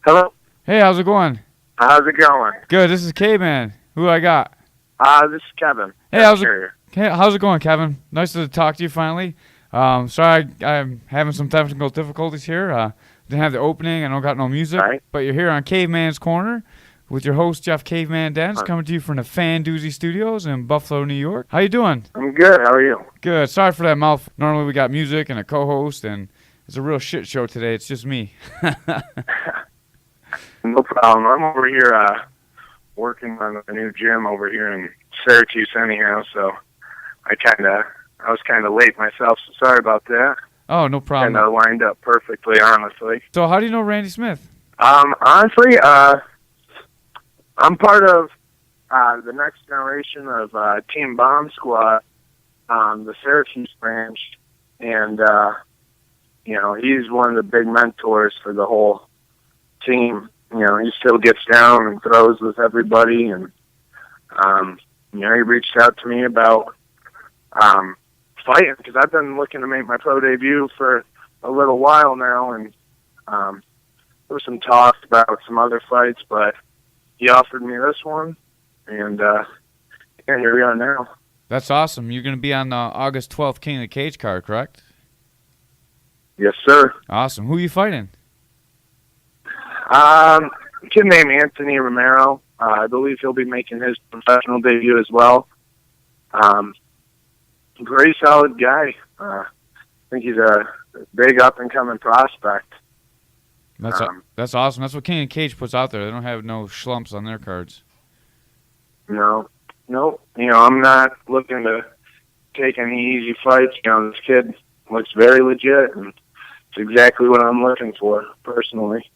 Hello. Hey, how's it going? How's it going? Good. This is Caveman. Who I got? This is Kevin. Hey, how's it going, Kevin? Nice to talk to you finally. Sorry, I'm having some technical difficulties here. Didn't have the opening. I don't got no music. Right. But you're here on Caveman's Corner with your host Jeff Caveman Dance, coming to you from the Fan Doozy Studios in Buffalo, New York. How you doing? I'm good. How are you? Good. Sorry for that mouth. Normally we got music and a co-host, and it's a real shit show today. It's just me. No problem. I'm over here working on a new gym over here in Syracuse anyhow, so I was kind of late myself, so sorry about that. Oh, no problem. Kind of lined up perfectly, honestly. So how do you know Randy Smith? Honestly, I'm part of the next generation of Team Bomb Squad, the Syracuse branch, and he's one of the big mentors for the whole team. He still gets down and throws with everybody, and he reached out to me about fighting, because I've been looking to make my pro debut for a little while now, and there was some talk about some other fights, but he offered me this one, and here we are now. That's awesome. You're going to be on the August 12th King of the Cage card, correct? Yes, sir. Awesome. Who are you fighting? A kid named Anthony Romero. I believe he'll be making his professional debut as well. Very solid guy. I think he's a big up-and-coming prospect. That's awesome. That's what King of Cage puts out there. They don't have no schlumps on their cards. No. I'm not looking to take any easy fights. This kid looks very legit, and it's exactly what I'm looking for, personally.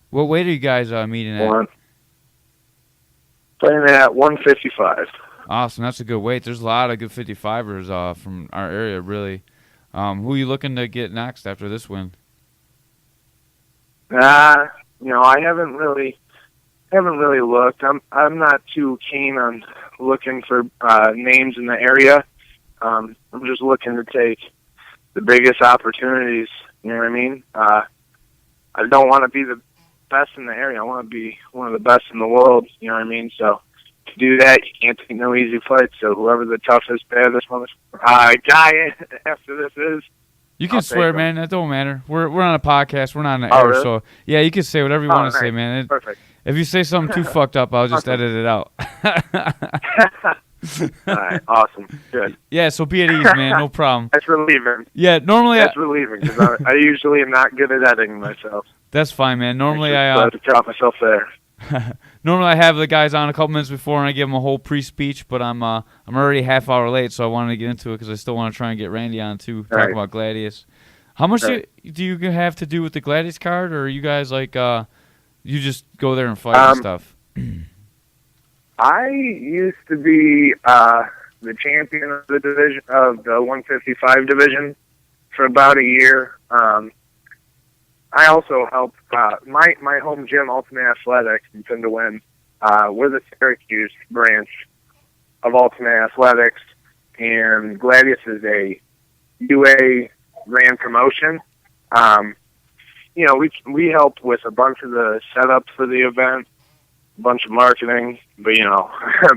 What weight are you guys meeting at? Playing at 155. Awesome. That's a good weight. There's a lot of good 55ers from our area, really. Who are you looking to get next after this win? I haven't really looked. I'm not too keen on looking for names in the area. I'm just looking to take the biggest opportunities. You know what I mean? I don't want to be the best in the area. I want to be one of the best in the world. You know what I mean? So to do that, you can't take no easy fights. So whoever the toughest, baddest guy after this is, you can swear, man. That don't matter. We're on a podcast. We're not on the air, really? So yeah, you can say whatever you want to say, man. Perfect. If you say something too fucked up, I'll just edit it out. All right, awesome, good. Yeah, so be at ease, man. No problem. That's relieving. Yeah, normally that's relieving, because I usually am not good at editing myself. That's fine, man. Normally I have to drop myself there. Normally I have the guys on a couple minutes before and I give them a whole pre-speech, but I'm already a half hour late, so I wanted to get into it because I still want to try and get Randy on too, talk about Gladius. How much do you have to do with the Gladius card, or are you guys like you just go there and fight and stuff? I used to be the champion of the division, of the 155 division, for about a year. I also helped my home gym, Ultimate Athletics, in Tend to Win. We're the Syracuse branch of Ultimate Athletics, and Gladius is a UA ran promotion. We helped with a bunch of the setup for the event, a bunch of marketing, but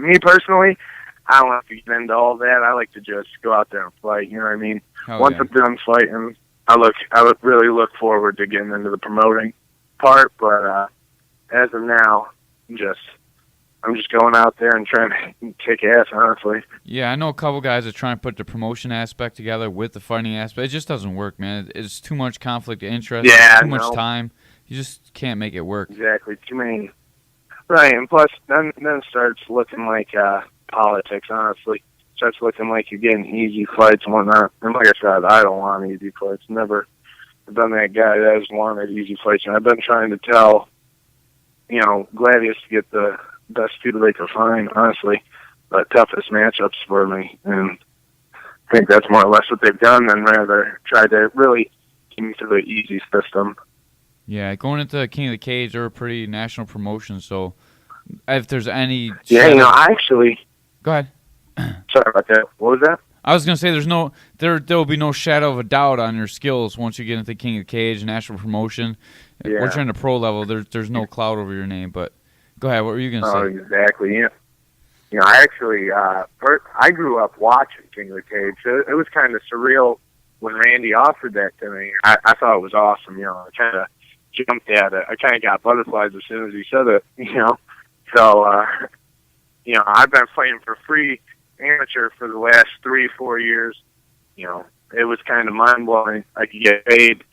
me personally, I don't have to get into all that. I like to just go out there and fight. You know what I mean? Once I'm done fighting, I would really look forward to getting into the promoting part. But as of now, I'm just going out there and trying to kick ass, honestly. Yeah, I know a couple guys that try and put the promotion aspect together with the fighting aspect. It just doesn't work, man. It's too much conflict of interest. Too much time. You just can't make it work. Exactly. Too many. Right, and plus, then it starts looking like politics, honestly. Starts looking like you're getting easy fights and whatnot. And like I said, I don't want easy fights. Never been that guy that has wanted easy fights. And I've been trying to tell, Gladius to get the best people they can find, honestly, the toughest matchups for me. And I think that's more or less what they've done, than rather try to really get me through the easy system. Yeah, going into King of the Cage, they're a pretty national promotion, so if there's any... Yeah, actually... Go ahead. Sorry about that. What was that? I was gonna say there will be no shadow of a doubt on your skills once you get into King of the Cage, national promotion. once you're in the pro level, there's no cloud over your name. But go ahead. What were you gonna say? Oh, exactly. Yeah. I actually, I grew up watching King of the Cage. So it was kind of surreal when Randy offered that to me. I thought it was awesome. I kind of jumped at it. I kind of got butterflies as soon as he said it. So I've been fighting for free amateur for the last 3-4 years. It was kind of mind blowing. I could get paid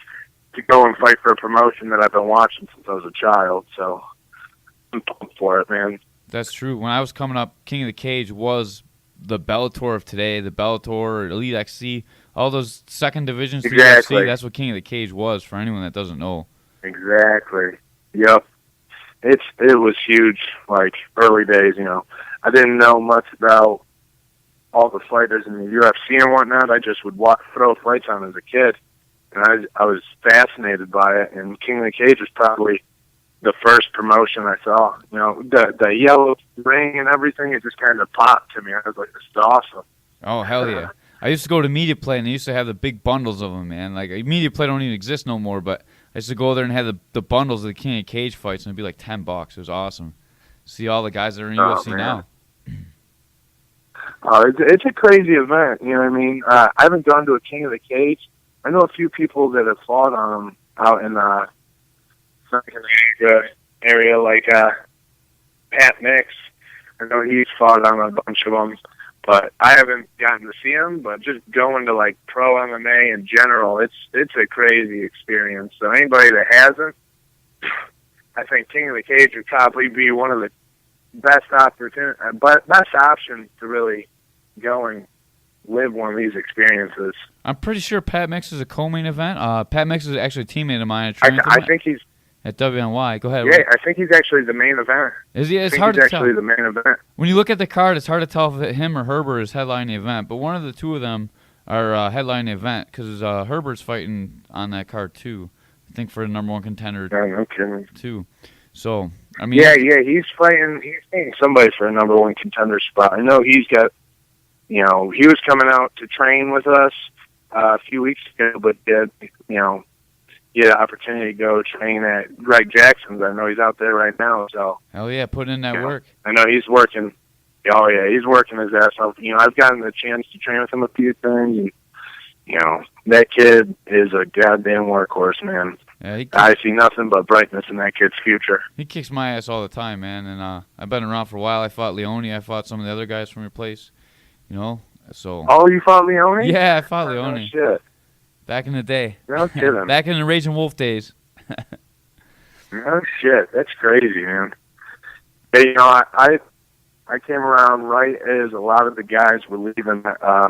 to go and fight for a promotion that I've been watching since I was a child. So I'm pumped for it, man. That's true. When I was coming up, King of the Cage was the Bellator of today, the Bellator, Elite XC, all those second divisions. Exactly. UFC, that's what King of the Cage was for anyone that doesn't know. Exactly. Yep. It was huge, like early days. I didn't know much about all the fighters in the UFC and whatnot. I just would throw fights on as a kid, and I was fascinated by it. And King of the Cage was probably the first promotion I saw. The yellow ring and everything, it just kind of popped to me. I was like, this is awesome. Oh, hell yeah. I used to go to Media Play, and they used to have the big bundles of them, man. Like, Media Play don't even exist no more, but I used to go there and have the bundles of the King of Cage fights, and it'd be like $10. It was awesome. See all the guys that are in UFC man. now. It's a crazy event, you know what I mean? I haven't gone to a King of the Cage. I know a few people that have fought on them out in Scandinavia area, like Pat Mix. I know he's fought on a bunch of them, but I haven't gotten to see him. But just going to like pro MMA in general, it's a crazy experience. So anybody that hasn't, I think King of the Cage would probably be one of the best options to really go and live one of these experiences. I'm pretty sure Pat Mix is a co-main event. Pat Mix is actually a teammate of mine. I think he's at WNY. Go ahead. Yeah, I think he's actually the main event. Is he? It's hard to tell. He's actually the main event. When you look at the card, it's hard to tell if him or Herbert is headlining the event. But one of the two of them are headlining the event because Herbert's fighting on that card too. I think for the number one contender. Yeah, no kidding. Too. So I mean. Yeah, he's fighting. He's fighting somebody for a number one contender spot. I know he's got. He was coming out to train with us a few weeks ago, but he had an opportunity to go train at Greg Jackson's. I know he's out there right now. So hell yeah, put in that work. I know he's working. Oh yeah, he's working his ass off. I've gotten the chance to train with him a few times, and that kid is a goddamn workhorse, man. Yeah, I see nothing but brightness in that kid's future. He kicks my ass all the time, man. And I've been around for a while. I fought Leone. I fought some of the other guys from your place. So. Oh, you fought Leone? Yeah, I fought Leone. Oh, shit. Back in the day. No kidding. Back in the Raging Wolf days. No shit. That's crazy, man. But, I came around right as a lot of the guys were leaving. I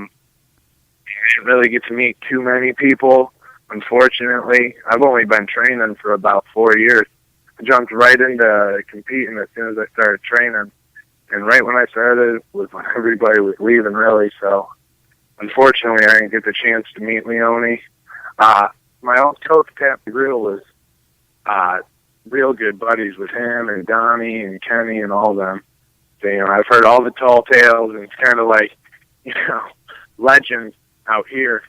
didn't really get to meet too many people, unfortunately. I've only been training for about 4 years. I jumped right into competing as soon as I started training. And right when I started was when everybody was leaving, really. So, unfortunately, I didn't get the chance to meet Leone. My old coach, Pat McGreal, was real good buddies with him and Donnie and Kenny and all of them. So, I've heard all the tall tales, and it's kind of like, legends out here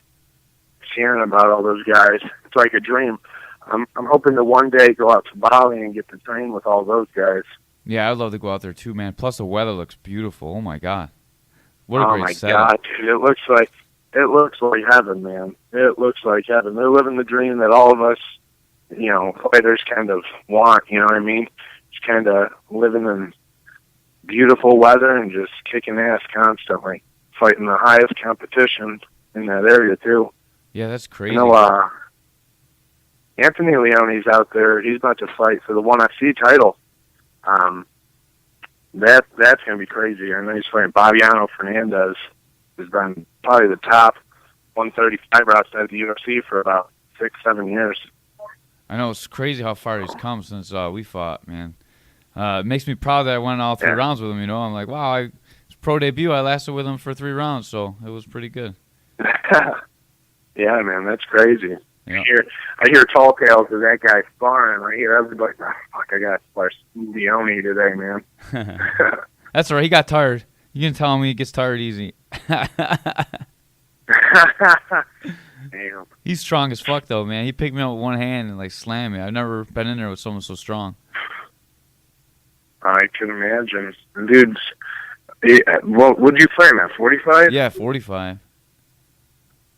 hearing about all those guys. It's like a dream. I'm hoping to one day go out to Bali and get to train with all those guys. Yeah, I'd love to go out there too, man. Plus, the weather looks beautiful. Oh my god, what a great setup! Oh my god, dude, it looks like heaven, man. It looks like heaven. They're living the dream that all of us, fighters kind of want. You know what I mean? Just kind of living in beautiful weather and just kicking ass constantly, fighting the highest competition in that area too. Yeah, that's crazy. Anthony Leone's out there. He's about to fight for the ONE FC title. That's gonna be crazy. And then he's fighting Babiano Fernandez, who's been probably the top 135 outside the UFC for about 6-7 years. I know, it's crazy how far he's come since we fought, man. It makes me proud that I went all 3 rounds with him. I'm like, wow, his pro debut, I lasted with him for 3 rounds, so it was pretty good. Yeah, man, that's crazy. Yeah. I hear tall tales of that guy sparring. I hear everybody, fuck, I got to spark Leone today, man. That's all right. He got tired. You can tell him he gets tired easy. Damn. He's strong as fuck, though, man. He picked me up with one hand and, like, slammed me. I've never been in there with someone so strong. I can imagine. Dude, what would you frame at, 45? Yeah, 45.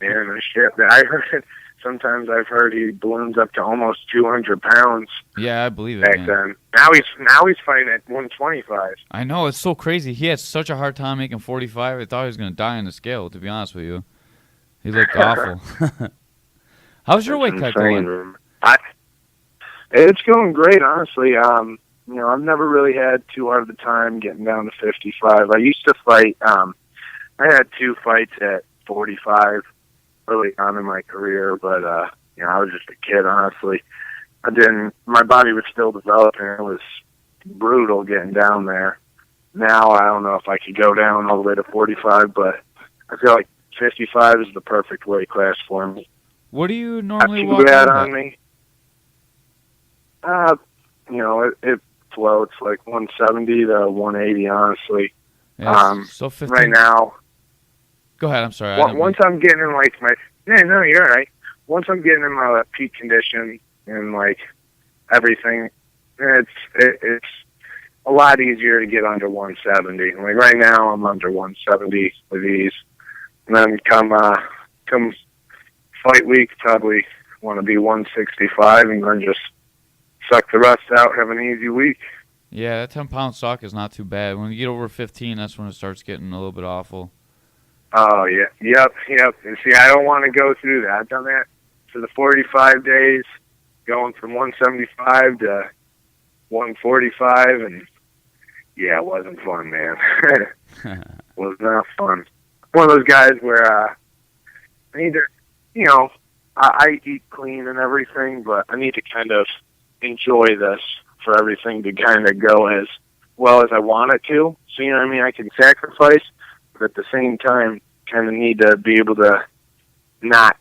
Man, no shit. I heard, sometimes I've heard he balloons up to almost 200 pounds. Yeah, I believe it, back man. then. Now he's fighting at 125. I know, it's so crazy. He had such a hard time making 45. I thought he was going to die on the scale, to be honest with you. He looked awful. How's your weight cut going? It's going great, honestly. You know, I've never really had too hard of a time getting down to 55. I used to fight. I had 2 fights at 45 early on in my career, but you know, I was just a kid, honestly. My body was still developing. It was brutal getting down there. Now I don't know if I could go down all the way to 45, but I feel like 55 is the perfect weight class for me. What do you normally Not walk too bad in on at? me. You know, it floats like 170 to 180, honestly. Yeah, so 15. Right now, Go ahead, I'm sorry. once I'm getting in like my, no, you're all right. Once I'm getting in my peak condition and like everything, it's a lot easier to get under 170. Like right now, I'm under 170 with ease. And then come fight week, probably want to be 165 and then just suck the rest out, have an easy week. Yeah, that 10-pound suck is not too bad. When you get over 15, that's when it starts getting a little bit awful. Oh, yeah. Yep. And see, I don't want to go through that. I've done that for the 45 days, going from 175 to 145, and yeah, it wasn't fun, man. It was not fun. One of those guys where I need to, you know, I eat clean and everything, but I need to kind of enjoy this for everything to kind of go as well as I want it to. So, you know what I mean? I can sacrifice, but at the same time, kind of need to be able to not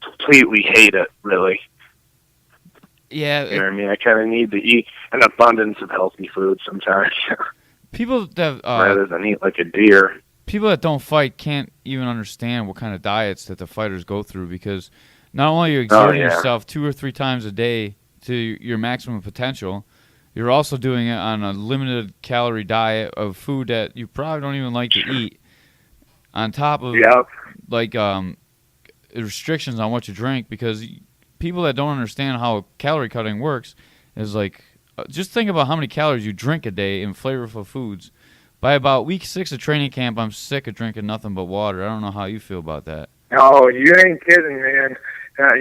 completely hate it, really. Yeah. You know what I mean? I kind of need to eat an abundance of healthy food sometimes. People that rather than eat like a deer. People that don't fight can't even understand what kind of diets that the fighters go through, because not only are you exerting yourself 2 or 3 times a day to your maximum potential, you're also doing it on a limited calorie diet of food that you probably don't even like to eat, on top of like restrictions on what you drink, because people that don't understand how calorie cutting works is like, just think about how many calories you drink a day in flavorful foods. By about week 6 of training camp, I'm sick of drinking nothing but water. I don't know how you feel about that. Oh, you ain't kidding, man.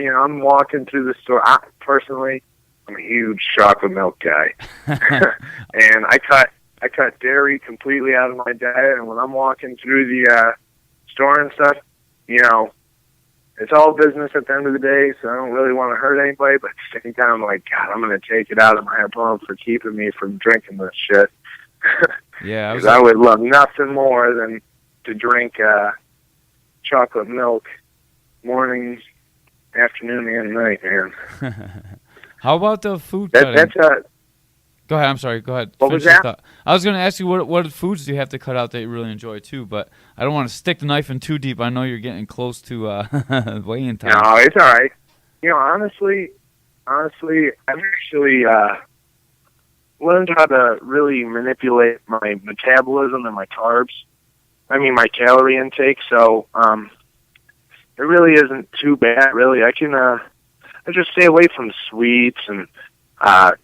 You know, I'm walking through the store. Personally, I'm a huge chocolate milk guy. And I cut dairy completely out of my diet, and when I'm walking through the store and stuff, you know, it's all business at the end of the day, so I don't really want to hurt anybody, but at the same time, I'm like, God, I'm going to take it out of my opponent for keeping me from drinking this shit. Yeah, I would love nothing more than to drink chocolate milk morning, afternoon, and night, man. How about the food cutting? Go ahead. I'm sorry. Go ahead. What was that? I was going to ask you what foods do you have to cut out that you really enjoy too, but I don't want to stick the knife in too deep. I know you're getting close to weigh-in time. No, it's all right. You know, honestly, I've actually learned how to really manipulate my metabolism and my carbs. I mean, my calorie intake. So it really isn't too bad. Really, I just stay away from sweets and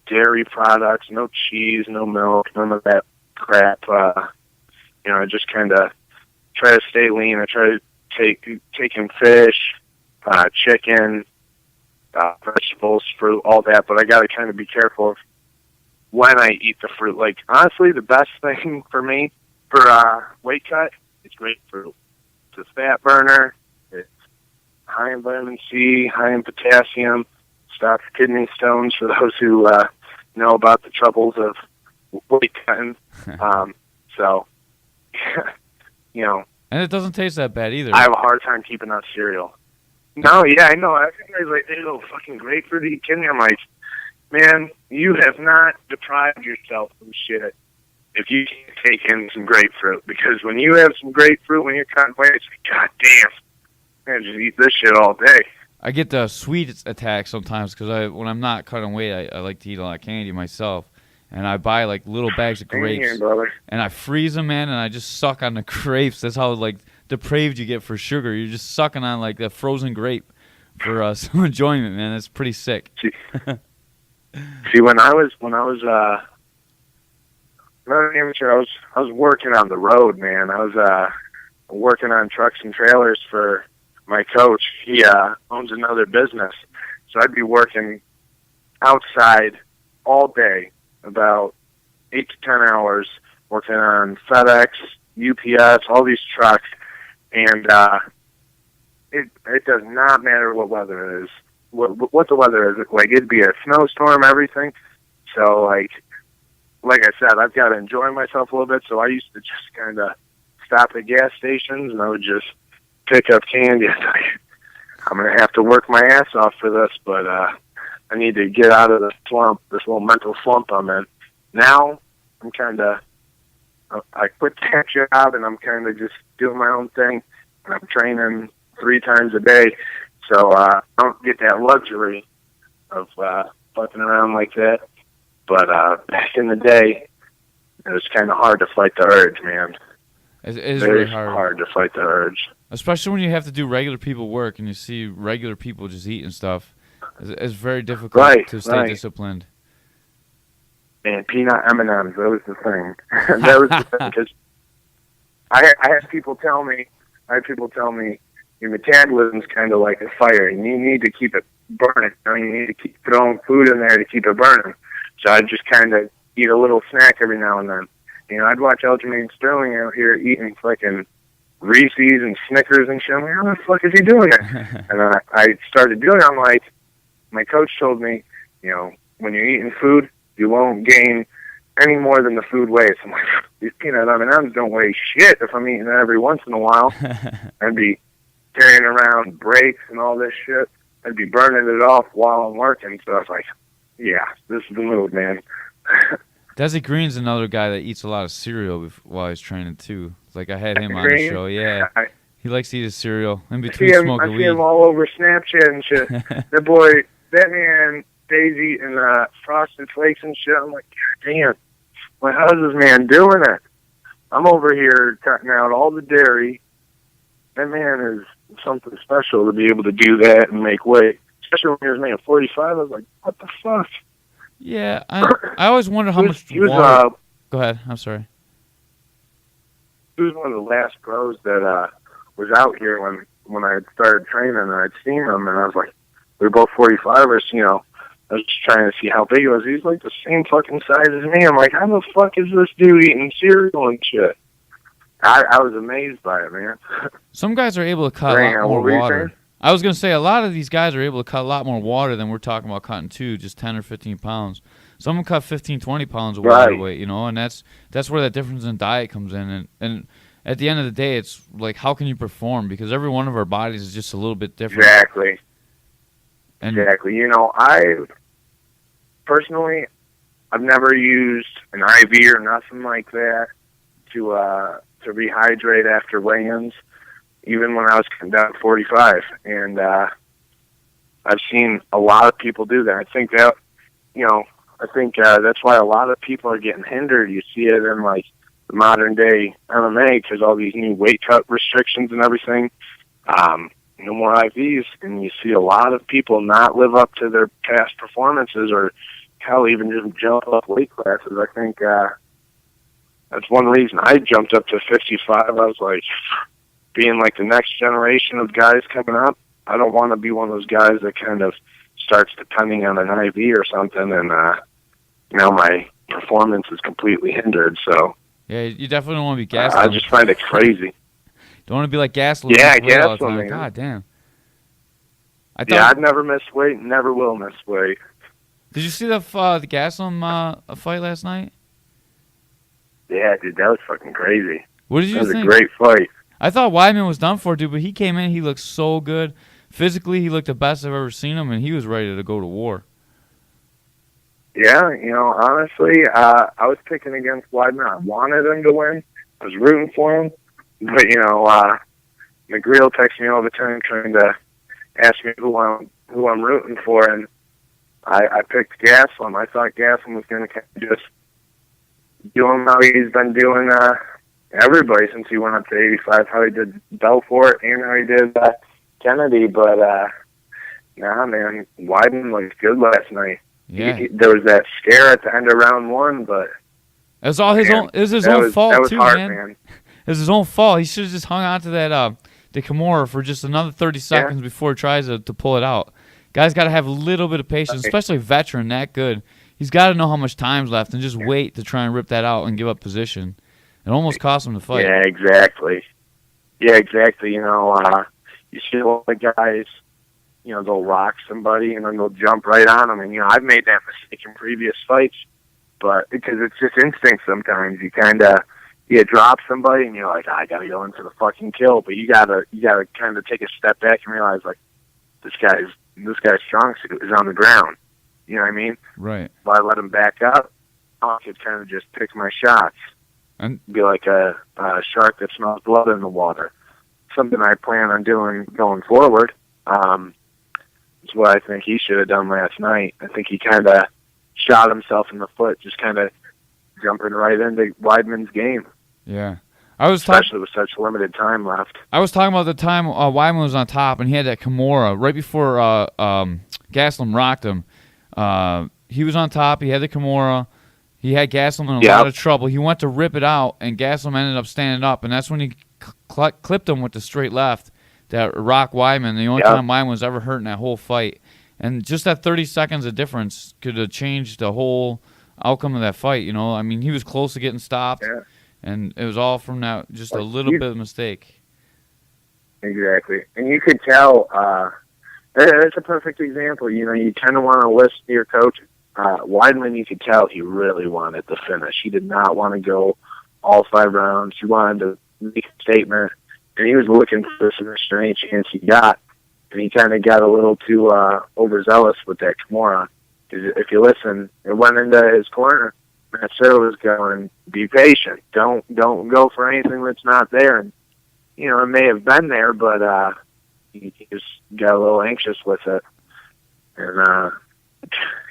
dairy products, no cheese, no milk, none of that crap. You know, I just kind of try to stay lean. I try to take in fish, chicken, vegetables, fruit, all that. But I got to kind of be careful of when I eat the fruit. Like, honestly, the best thing for me for weight cut is grapefruit. It's a fat burner. It's high in vitamin C, high in potassium. Stops kidney stones for those who know about the troubles of weight cutting. So, you know. And it doesn't taste that bad either. I have a hard time keeping on cereal. No, yeah, I know. I think I was like, ew, fucking grapefruit, are you kidding me? I'm like, man, you have not deprived yourself from shit if you can't take in some grapefruit. Because when you have some grapefruit, when you're cutting weight, it's like, God damn, I just eat this shit all day. I get the sweet attack sometimes because when I'm not cutting weight, I like to eat a lot of candy myself. And I buy like little bags of grapes, Here, brother. and I freeze them, man, and I just suck on the grapes. That's how like depraved you get for sugar. You're just sucking on like the frozen grape for some enjoyment, man. That's pretty sick. See, when I was not an amateur, I was working on the road, man. I was working on trucks and trailers for my coach. He owns another business, so I'd be working outside all day, about 8 to 10 hours, working on FedEx, UPS, all these trucks, and it does not matter what weather it is, what the weather is. Like, it'd be a snowstorm, everything. So, like I said, I've got to enjoy myself a little bit, so I used to just kind of stop at gas stations, and I would just pick up candy. I'm going to have to work my ass off for this, but I need to get out of the slump, this little mental slump I'm in. Now, I'm kind of, I quit that job, and I'm kind of just doing my own thing, and I'm training 3 times a day, so I don't get that luxury of fucking around like that. But back in the day, it was kind of hard to fight the urge, man. It is really hard to fight the urge. Especially when you have to do regular people work and you see regular people just eating stuff. It's very difficult to stay disciplined. And peanut M&Ms, that was the thing. That was the thing, because I had people tell me, your metabolism's kind of like a fire, and you need to keep it burning. You need to keep throwing food in there to keep it burning. So I'd just kind of eat a little snack every now and then. I'd watch Aljamain Sterling out here eating fucking Reese's and Snickers and shit. I'm like, how the fuck is he doing it? And I started doing it. I'm like, my coach told me, when you're eating food, you won't gain any more than the food weighs. I'm like, these peanut M&Ms don't weigh shit if I'm eating it every once in a while. I'd be carrying around breaks and all this shit. I'd be burning it off while I'm working. So I was like, yeah, this is the move, man. Desi Green's another guy that eats a lot of cereal while he's training, too. Like, I had him on the show, yeah. He likes to eat his cereal in between smoking weed. I see him all over Snapchat and shit. That man stays eating Frosted Flakes and shit. I'm like, God damn. Like, how is this man doing it? I'm over here cutting out all the dairy. That man is something special to be able to do that and make weight. Especially when he was making 45, I was like, what the fuck? Yeah, I always wonder how much water... Go ahead, I'm sorry. He was one of the last pros that was out here when I had started training, and I'd seen him, and I was like, we were both 45ers, I was just trying to see how big he was. He's like the same fucking size as me. I'm like, how the fuck is this dude eating cereal and shit? I was amazed by it, man. Some guys are able to cut a lot more water. I was going to say, a lot of these guys are able to cut a lot more water than we're talking about cutting just 10 or 15 pounds. Some of them cut 15, 20 pounds of water weight, and that's where that difference in diet comes in. And at the end of the day, it's like, how can you perform? Because every one of our bodies is just a little bit different. Exactly. Exactly. Personally, I've never used an IV or nothing like that to rehydrate after weigh-ins, even when I was down 45. And I've seen a lot of people do that. I think that, that's why a lot of people are getting hindered. You see it in, like, the modern-day MMA because all these new weight cut restrictions and everything. No more IVs, and you see a lot of people not live up to their past performances or hell, even just jump up weight classes. I think that's one reason I jumped up to 55. I was like, being like the next generation of guys coming up, I don't want to be one of those guys that kind of starts depending on an IV or something, and my performance is completely hindered. So yeah, you definitely don't want to be gassed. I just find it crazy. Don't want to be like gasoline. Yeah, gasoline. God damn. I'd never miss weight, never will miss weight. Did you see the Gaslam fight last night? Yeah, dude, that was fucking crazy. What did you think? That was a great fight. I thought Weidman was done for, dude, but he came in, he looked so good. Physically, he looked the best I've ever seen him, and he was ready to go to war. Yeah, honestly, I was picking against Weidman. I wanted him to win. I was rooting for him. But, McGreal texts me all the time trying to ask me who I'm rooting for, and I picked Gaslam. I thought Gaslam was going to kind of just do him how he's been doing everybody since he went up to 85, how he did Belfort and how he did Kennedy, but nah, man, Weidman looked good last night. Yeah. There was that scare at the end of round one, but it was all his own. It was his own fault that was too, hard, man. It was his own fault. He should have just hung on to that the Kimura for just another 30 seconds before he tries to pull it out. Guys got to have a little bit of patience, especially a veteran that good. He's got to know how much time's left and just wait to try and rip that out and give up position. It almost cost him the fight. Yeah, exactly. Yeah, exactly. You know, you see a lot of guys, you know, they'll rock somebody and then they'll jump right on them. And, you know, I've made that mistake in previous fights, but because it's just instinct sometimes. You drop somebody and you're like, I got to go into the fucking kill. But you gotta kind of take a step back and realize, like, this guy's strong suit is on the ground. You know what I mean? Right. If I let him back up, I could kind of just pick my shots. And be like a shark that smells blood in the water. Something I plan on doing going forward. Is what I think he should have done last night. I think he kind of shot himself in the foot, just kind of jumping right into Weidman's game. Yeah. Especially with such limited time left. I was talking about the time Weidman was on top and he had that Kimura right before Gaslam rocked him. He was on top. He had the Kimura. He had Gaslam in a lot of trouble. He went to rip it out, and Gaslam ended up standing up, and that's when he clipped him with the straight left that rocked Weidman. The only time Weidman was ever hurt in that whole fight. And just that 30 seconds of difference could have changed the whole outcome of that fight, you know. I mean, he was close to getting stopped, and it was all from that just a little bit of mistake. Exactly. And you could tell, that's a perfect example. You know, you kind of want to listen to your coach. Weidman, you could tell he really wanted the finish. He did not want to go all 5 rounds. He wanted to make a statement, and he was looking for some restraint chance he got. And he kind of got a little too overzealous with that Kimura. Because if you listen, it went into his corner. Matt Serra was going, be patient. Don't go for anything that's not there. And, you know, it may have been there, but he just got a little anxious with it. And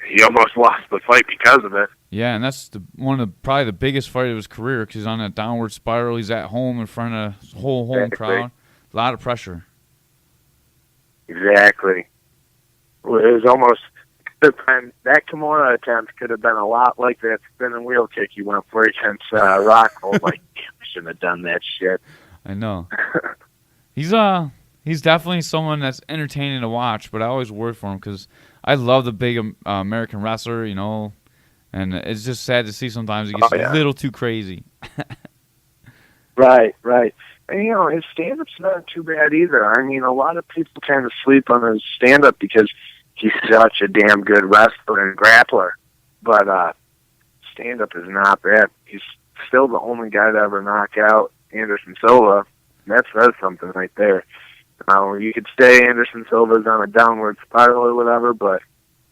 he almost lost the fight because of it. Yeah, and that's one of probably the biggest fight of his career because he's on that downward spiral. He's at home in front of his whole home crowd. A lot of pressure. Exactly. Well, it was almost that Kimura attempt could have been a lot like that spinning wheel kick he went for against Rockhold. Like, damn, I shouldn't have done that shit. I know. He's definitely someone that's entertaining to watch, but I always worry for him because I love the big American wrestler, you know, and it's just sad to see sometimes he gets a little too crazy. Right. And, you know, his stand-up's not too bad either. I mean, a lot of people kind of sleep on his stand-up because he's such a damn good wrestler and grappler. But stand-up is not bad. He's still the only guy to ever knock out Anderson Silva. And that says something right there. You could say Anderson Silva's on a downward spiral or whatever, but,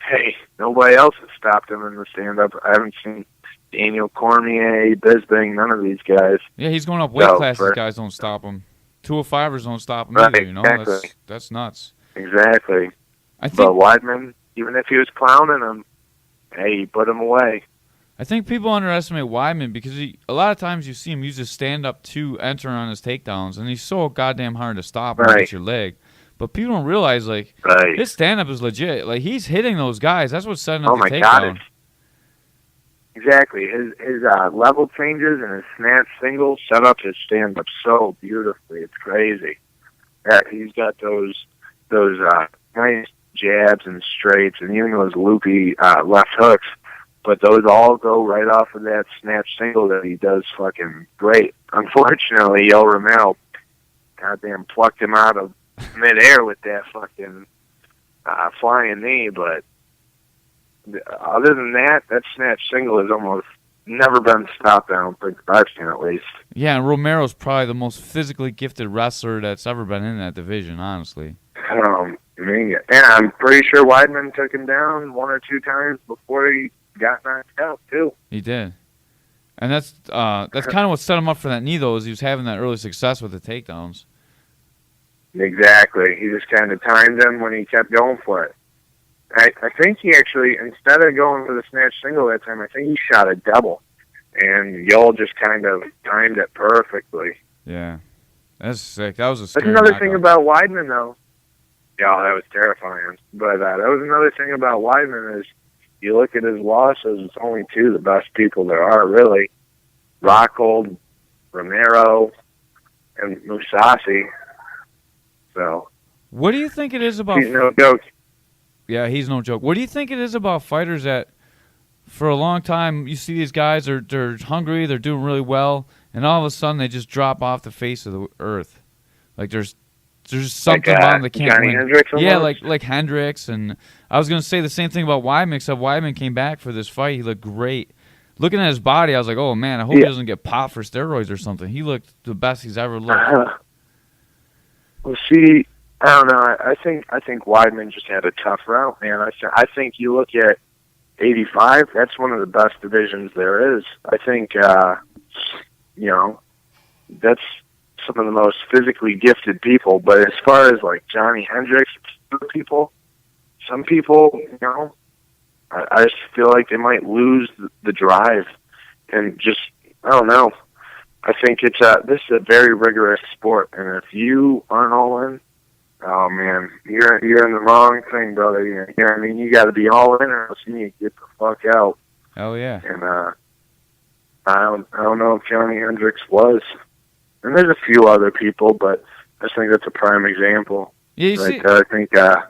hey, nobody else has stopped him in the stand-up. I haven't seen Daniel Cormier, Bisping, none of these guys. Yeah, he's going up weight classes. Guys don't stop him. 205ers don't stop him either, you know? Exactly. That's nuts. Exactly. But Weidman, even if he was clowning him, hey, he put him away. I think people underestimate Weidman because a lot of times you see him use his stand-up to enter on his takedowns, and he's so goddamn hard to stop and get your leg. But people don't realize, like, his stand-up is legit. Like, he's hitting those guys. That's what's setting up the takedown. Exactly. His level changes and his snatch singles set up his stand-up so beautifully. It's crazy. He's got those nice jabs and straights and even those loopy left hooks. But those all go right off of that snatch single that he does fucking great. Unfortunately, Yo Romero goddamn plucked him out of midair with that fucking flying knee. But other than that, that snatch single has almost never been stopped, I don't think I've seen at least. Yeah, and Romero's probably the most physically gifted wrestler that's ever been in that division, honestly. I mean, yeah, I'm pretty sure Weidman took him down 1 or 2 times before he got knocked out too. He did, and that's kind of what set him up for that knee, though, is he was having that early success with the takedowns. Exactly. He just kind of timed him when he kept going for it. I think he actually, instead of going for the snatch single that time, I think he shot a double. And Yoel just kind of timed it perfectly. Yeah. That's sick. That was a scary That's another knockout. thing about Weidman, though. Yeah, that was terrifying. But that was another thing about Weidman is you look at his losses, it's only two of the best people there are, really. Rockhold, Romero, and Mousasi. So, What do you think it is about... He's no joke. Yeah, he's no joke. What do you think it is about fighters that, for a long time, you see these guys, they're hungry, they're doing really well, and all of a sudden they just drop off the face of the earth? Like there's something about them that can't Johnny win. Hendricks almost? Yeah, like Hendricks, and I was gonna say the same thing about Weidman. Except Weidman came back for this fight. He looked great. Looking at his body, I was like, oh man, I hope he doesn't get popped for steroids or something. He looked the best he's ever looked. Well, see, I don't know. I think Weidman just had a tough route, man. I think you look at 85. That's one of the best divisions there is. I think that's some of the most physically gifted people. But as far as like Johnny Hendricks, some people, I just feel like they might lose the drive, and just I don't know. I think this is a very rigorous sport, and if you aren't all in, oh man, you're in the wrong thing, brother. You know what I mean? You got to be all in, or else you need to get the fuck out. Hell yeah. And I don't know if Johnny Hendricks was, and there's a few other people, but I think that's a prime example. Yeah, you see. I think. I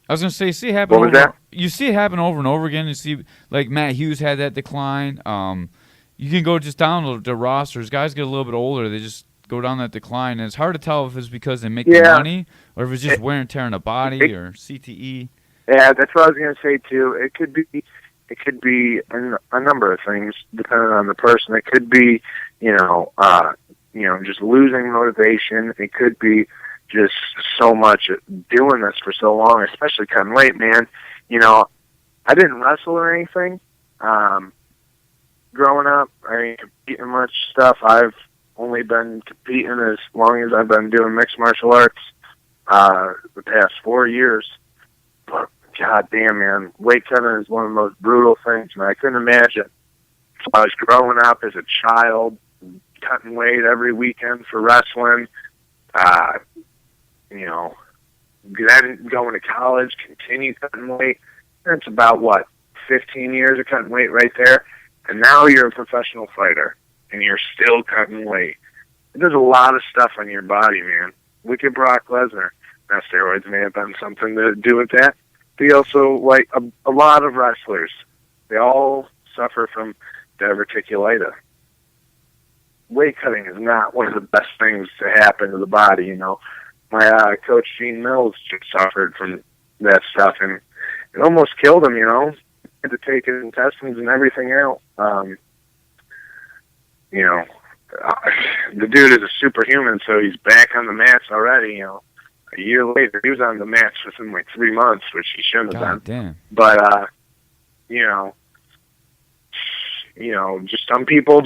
was gonna say, you see it happen. What was that? You see it happen over and over again. You see, like Matt Hughes had that decline. You can go just down the rosters. Guys get a little bit older, they just go down that decline, and it's hard to tell if it's because they make the money or if it's just wear and tear on the body or CTE. Yeah, that's what I was gonna say too. It could be a number of things depending on the person. It could be, just losing motivation. It could be just so much doing this for so long, especially cutting weight, man. I didn't wrestle or anything. Growing up, I didn't compete in much stuff. I've only been competing as long as I've been doing mixed martial arts, the past 4 years. But god damn, man, weight cutting is one of the most brutal things, and I couldn't imagine. I was growing up as a child, cutting weight every weekend for wrestling. Then going to college, continue cutting weight. That's about, 15 years of cutting weight right there. And now you're a professional fighter, and you're still cutting weight. There's a lot of stuff on your body, man. Look at Brock Lesnar. Now, steroids may have been something to do with that. But he also, a lot of wrestlers, they all suffer from diverticulitis. Weight cutting is not one of the best things to happen to the body, My coach, Gene Mills, just suffered from that stuff, and it almost killed him, Had to take his intestines and everything out. The dude is a superhuman, so he's back on the mats already, A year later, he was on the mats within 3 months, which he shouldn't have been. Damn. But, just some people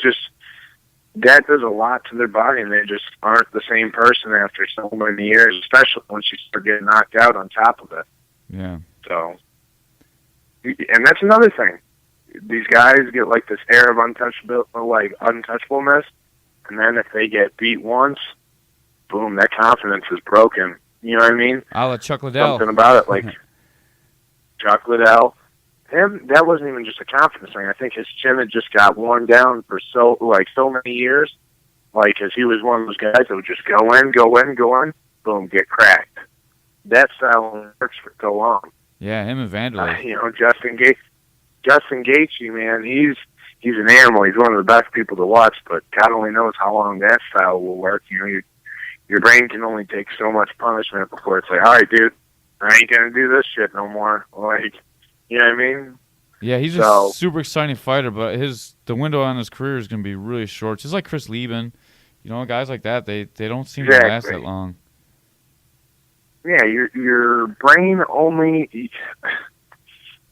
that does a lot to their body, and they just aren't the same person after so many years, especially once you start getting knocked out on top of it. Yeah. So, and that's another thing. These guys get this air of untouchableness, and then if they get beat once, boom, that confidence is broken. You know what I mean? A la Chuck Liddell. Something about it, Chuck Liddell. Him, that wasn't even just a confidence thing. I think his chin had just got worn down for so many years. Because he was one of those guys that would just go in, boom, get cracked. That style works for so long. Yeah, him and Vanderlei. Justin Gaethje, man, he's an animal. He's one of the best people to watch, but God only knows how long that style will work. Your brain can only take so much punishment before it's all right, dude, I ain't gonna do this shit no more. You know what I mean? Yeah, he's a super exciting fighter, but the window on his career is gonna be really short. Just like Chris Lieben, guys like that, they don't seem to last that long. Yeah, your brain only.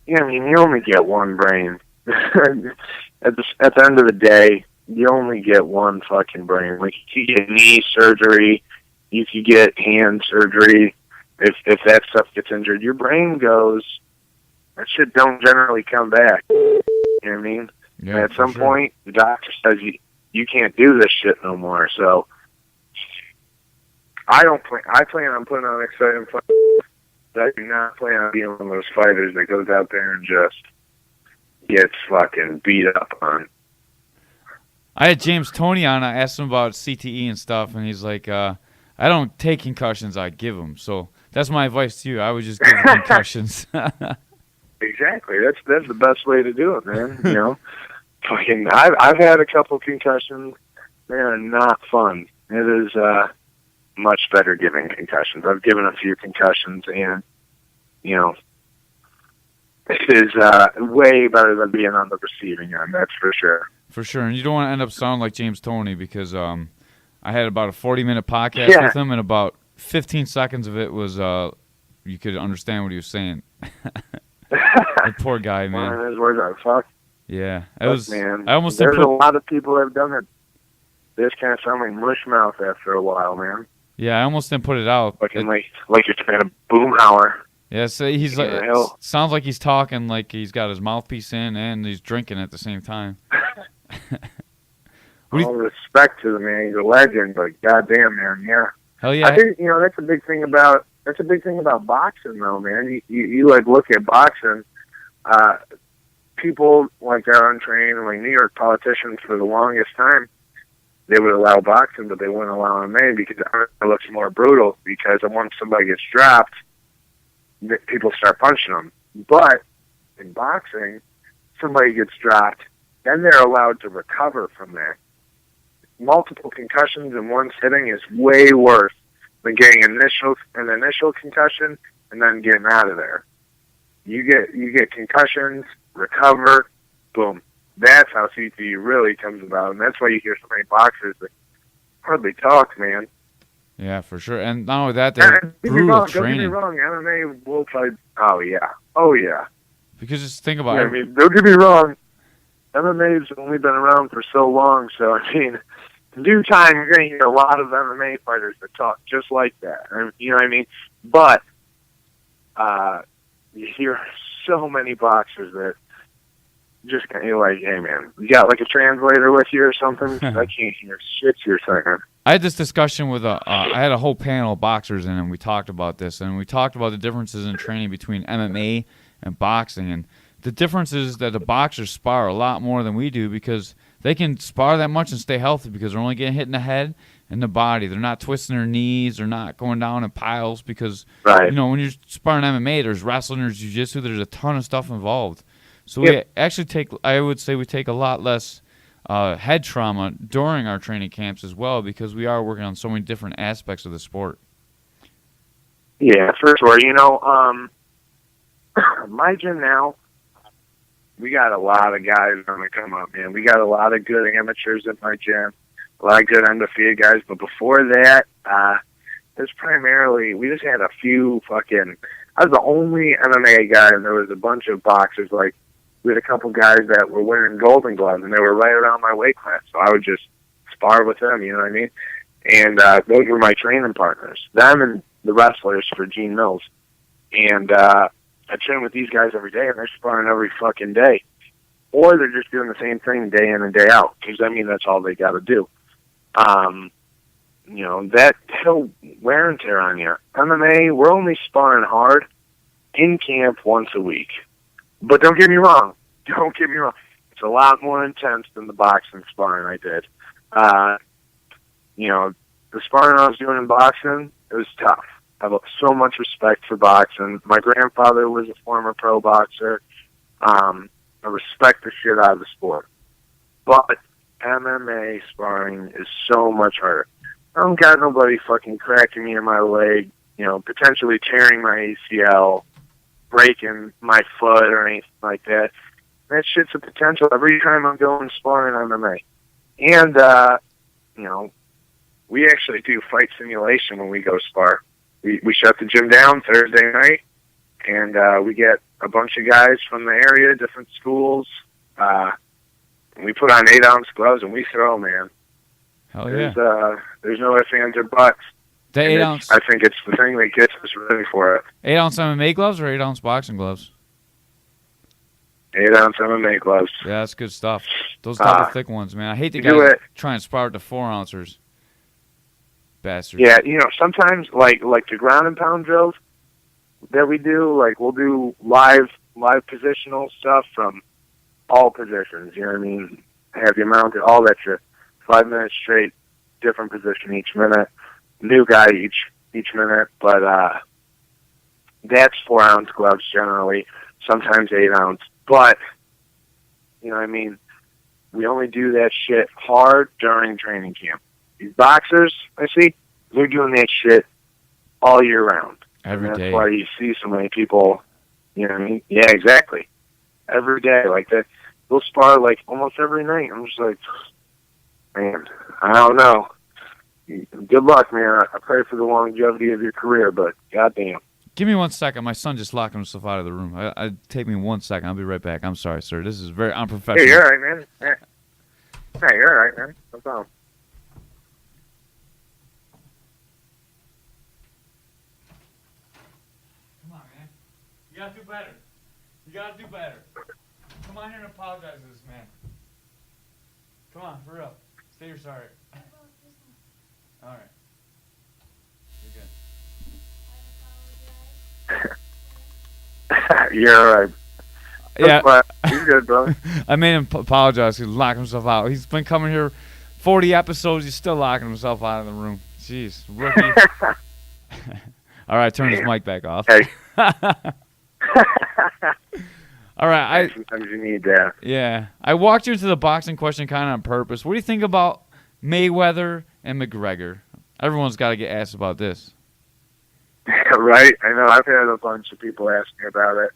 You only get one brain. At the end of the day, you only get one fucking brain. You get knee surgery, you could get hand surgery if that stuff gets injured. Your brain goes, that shit don't generally come back. You know what I mean? Yeah, and at some point, the doctor says you can't do this shit no more. So I plan on putting on exciting fights. I do not plan on being one of those fighters that goes out there and just gets fucking beat up on. I had James Toney on. I asked him about CTE and stuff, and he's like, I don't take concussions, I give them. So that's my advice to you. I would just give concussions. Exactly. That's the best way to do it, man. You know, fucking. I've had a couple concussions. They are not fun. It is much better giving concussions. I've given a few concussions, and you know, it is way better than being on the receiving end. That's for sure. For sure, and you don't want to end up sounding like James Toney because I had about a 40-minute podcast with him, and about 15 seconds of it was you could understand what he was saying. The poor guy, man. His words are fuck. Yeah, it was. Man, I almost there's a lot of people that have done it. This kind of sound like mush mouth after a while, man. Yeah, I almost didn't put it out. Like you're trying to boomhauer. Yeah, so he's like, sounds like he's talking like he's got his mouthpiece in and he's drinking at the same time. All respect to the man, he's a legend, but goddamn, man, yeah. Hell yeah. I think that's a big thing about boxing, though, man. You like look at boxing, people like that are untrained, like New York politicians for the longest time, they would allow boxing, but they wouldn't allow MMA because it looks more brutal. Because once somebody gets dropped, people start punching them. But in boxing, somebody gets dropped, then they're allowed to recover from that. Multiple concussions in one sitting is way worse than getting an initial concussion and then getting out of there. You get concussions, recover, boom. That's how CTE really comes about, and that's why you hear so many boxers that hardly talk, man. Yeah, for sure. And not only that, they're brutal training. Don't get me wrong, MMA will fight. Oh yeah. Because just think about it. I mean, don't get me wrong. MMA's only been around for so long, so I mean, in due time, you're going to hear a lot of MMA fighters that talk just like that. You know what I mean? But you hear so many boxers that just kind of like, hey, man, you got like a translator with you or something? I can't hear shit you're saying. I had this discussion with I had a whole panel of boxers in, and we talked about this, and we talked about the differences in training between MMA and boxing, and the difference is that the boxers spar a lot more than we do because they can spar that much and stay healthy because they're only getting hit in the head and the body. They're not twisting their knees. They're not going down in piles because, when you're sparring MMA, there's wrestling, there's jiu-jitsu, there's a ton of stuff involved. So we actually I would say we take a lot less head trauma during our training camps as well because we are working on so many different aspects of the sport. Yeah, for sure. My gym now, we got a lot of guys on the come up, man. We got a lot of good amateurs at my gym, a lot of good undefeated guys. But before that, it was primarily, we just had a few I was the only MMA guy, and there was a bunch of boxers. Like, we had a couple guys that were wearing golden gloves, and they were right around my weight class. So I would just spar with them, you know what I mean? And those were my training partners, them and the wrestlers for Gene Mills. And I train with these guys every day, and they're sparring every fucking day. Or they're just doing the same thing day in and day out, because, that's all they got to do. That'll wear and tear on you. MMA, we're only sparring hard in camp once a week. But don't get me wrong. It's a lot more intense than the boxing sparring I did. The sparring I was doing in boxing, it was tough. I have so much respect for boxing. My grandfather was a former pro boxer. I respect the shit out of the sport. But MMA sparring is so much harder. I don't got nobody fucking cracking me in my leg, potentially tearing my ACL, breaking my foot or anything like that. That shit's a potential every time I'm going sparring MMA. And, we actually do fight simulation when we go spar. We shut the gym down Thursday night, and we get a bunch of guys from the area, different schools. We put on 8-ounce gloves, and we throw, man. Hell yeah. There's no ifs, ands, or buts. The 8-ounce. I think it's the thing that gets us ready for it. 8-ounce MMA gloves or 8-ounce boxing gloves? 8-ounce MMA gloves. Yeah, that's good stuff. Those double thick ones, man. I hate the guys that try and spar with the 4-ouncers. Bastards. Yeah, sometimes like the ground and pound drills that we do, like we'll do live positional stuff from all positions. You know what I mean? Have you mounted all that shit. 5 minutes straight, different position each minute. New guy each minute, but that's 4-ounce gloves generally. Sometimes 8-ounce, but you know what I mean. We only do that shit hard during training camp. These boxers, I see, they're doing that shit all year round. Every day. That's why you see so many people. You know what I mean? Yeah, exactly. Every day, like that. They'll spar like almost every night. I'm just like, man, I don't know. Good luck, man. I pray for the longevity of your career, but goddamn. Give me 1 second. My son just locked himself out of the room. Take me 1 second. I'll be right back. I'm sorry, sir. This is very unprofessional. Hey, you're all right, man. Hey, you're all right, man. No problem. Come on, man. You gotta do better. You gotta do better. Come on here and apologize to this man. Come on, for real. Say you're sorry. All right. You're good. You're all right. Yeah. You're good, brother. I made him apologize. He locked himself out. He's been coming here 40 episodes. He's still locking himself out of the room. Jeez, rookie. All right, turn his mic back off. Hey. All right. Sometimes you need that. Yeah. I walked you into the boxing question kind of on purpose. What do you think about Mayweather and McGregor? Everyone's got to get asked about this. Right? I know. I've had a bunch of people ask me about it.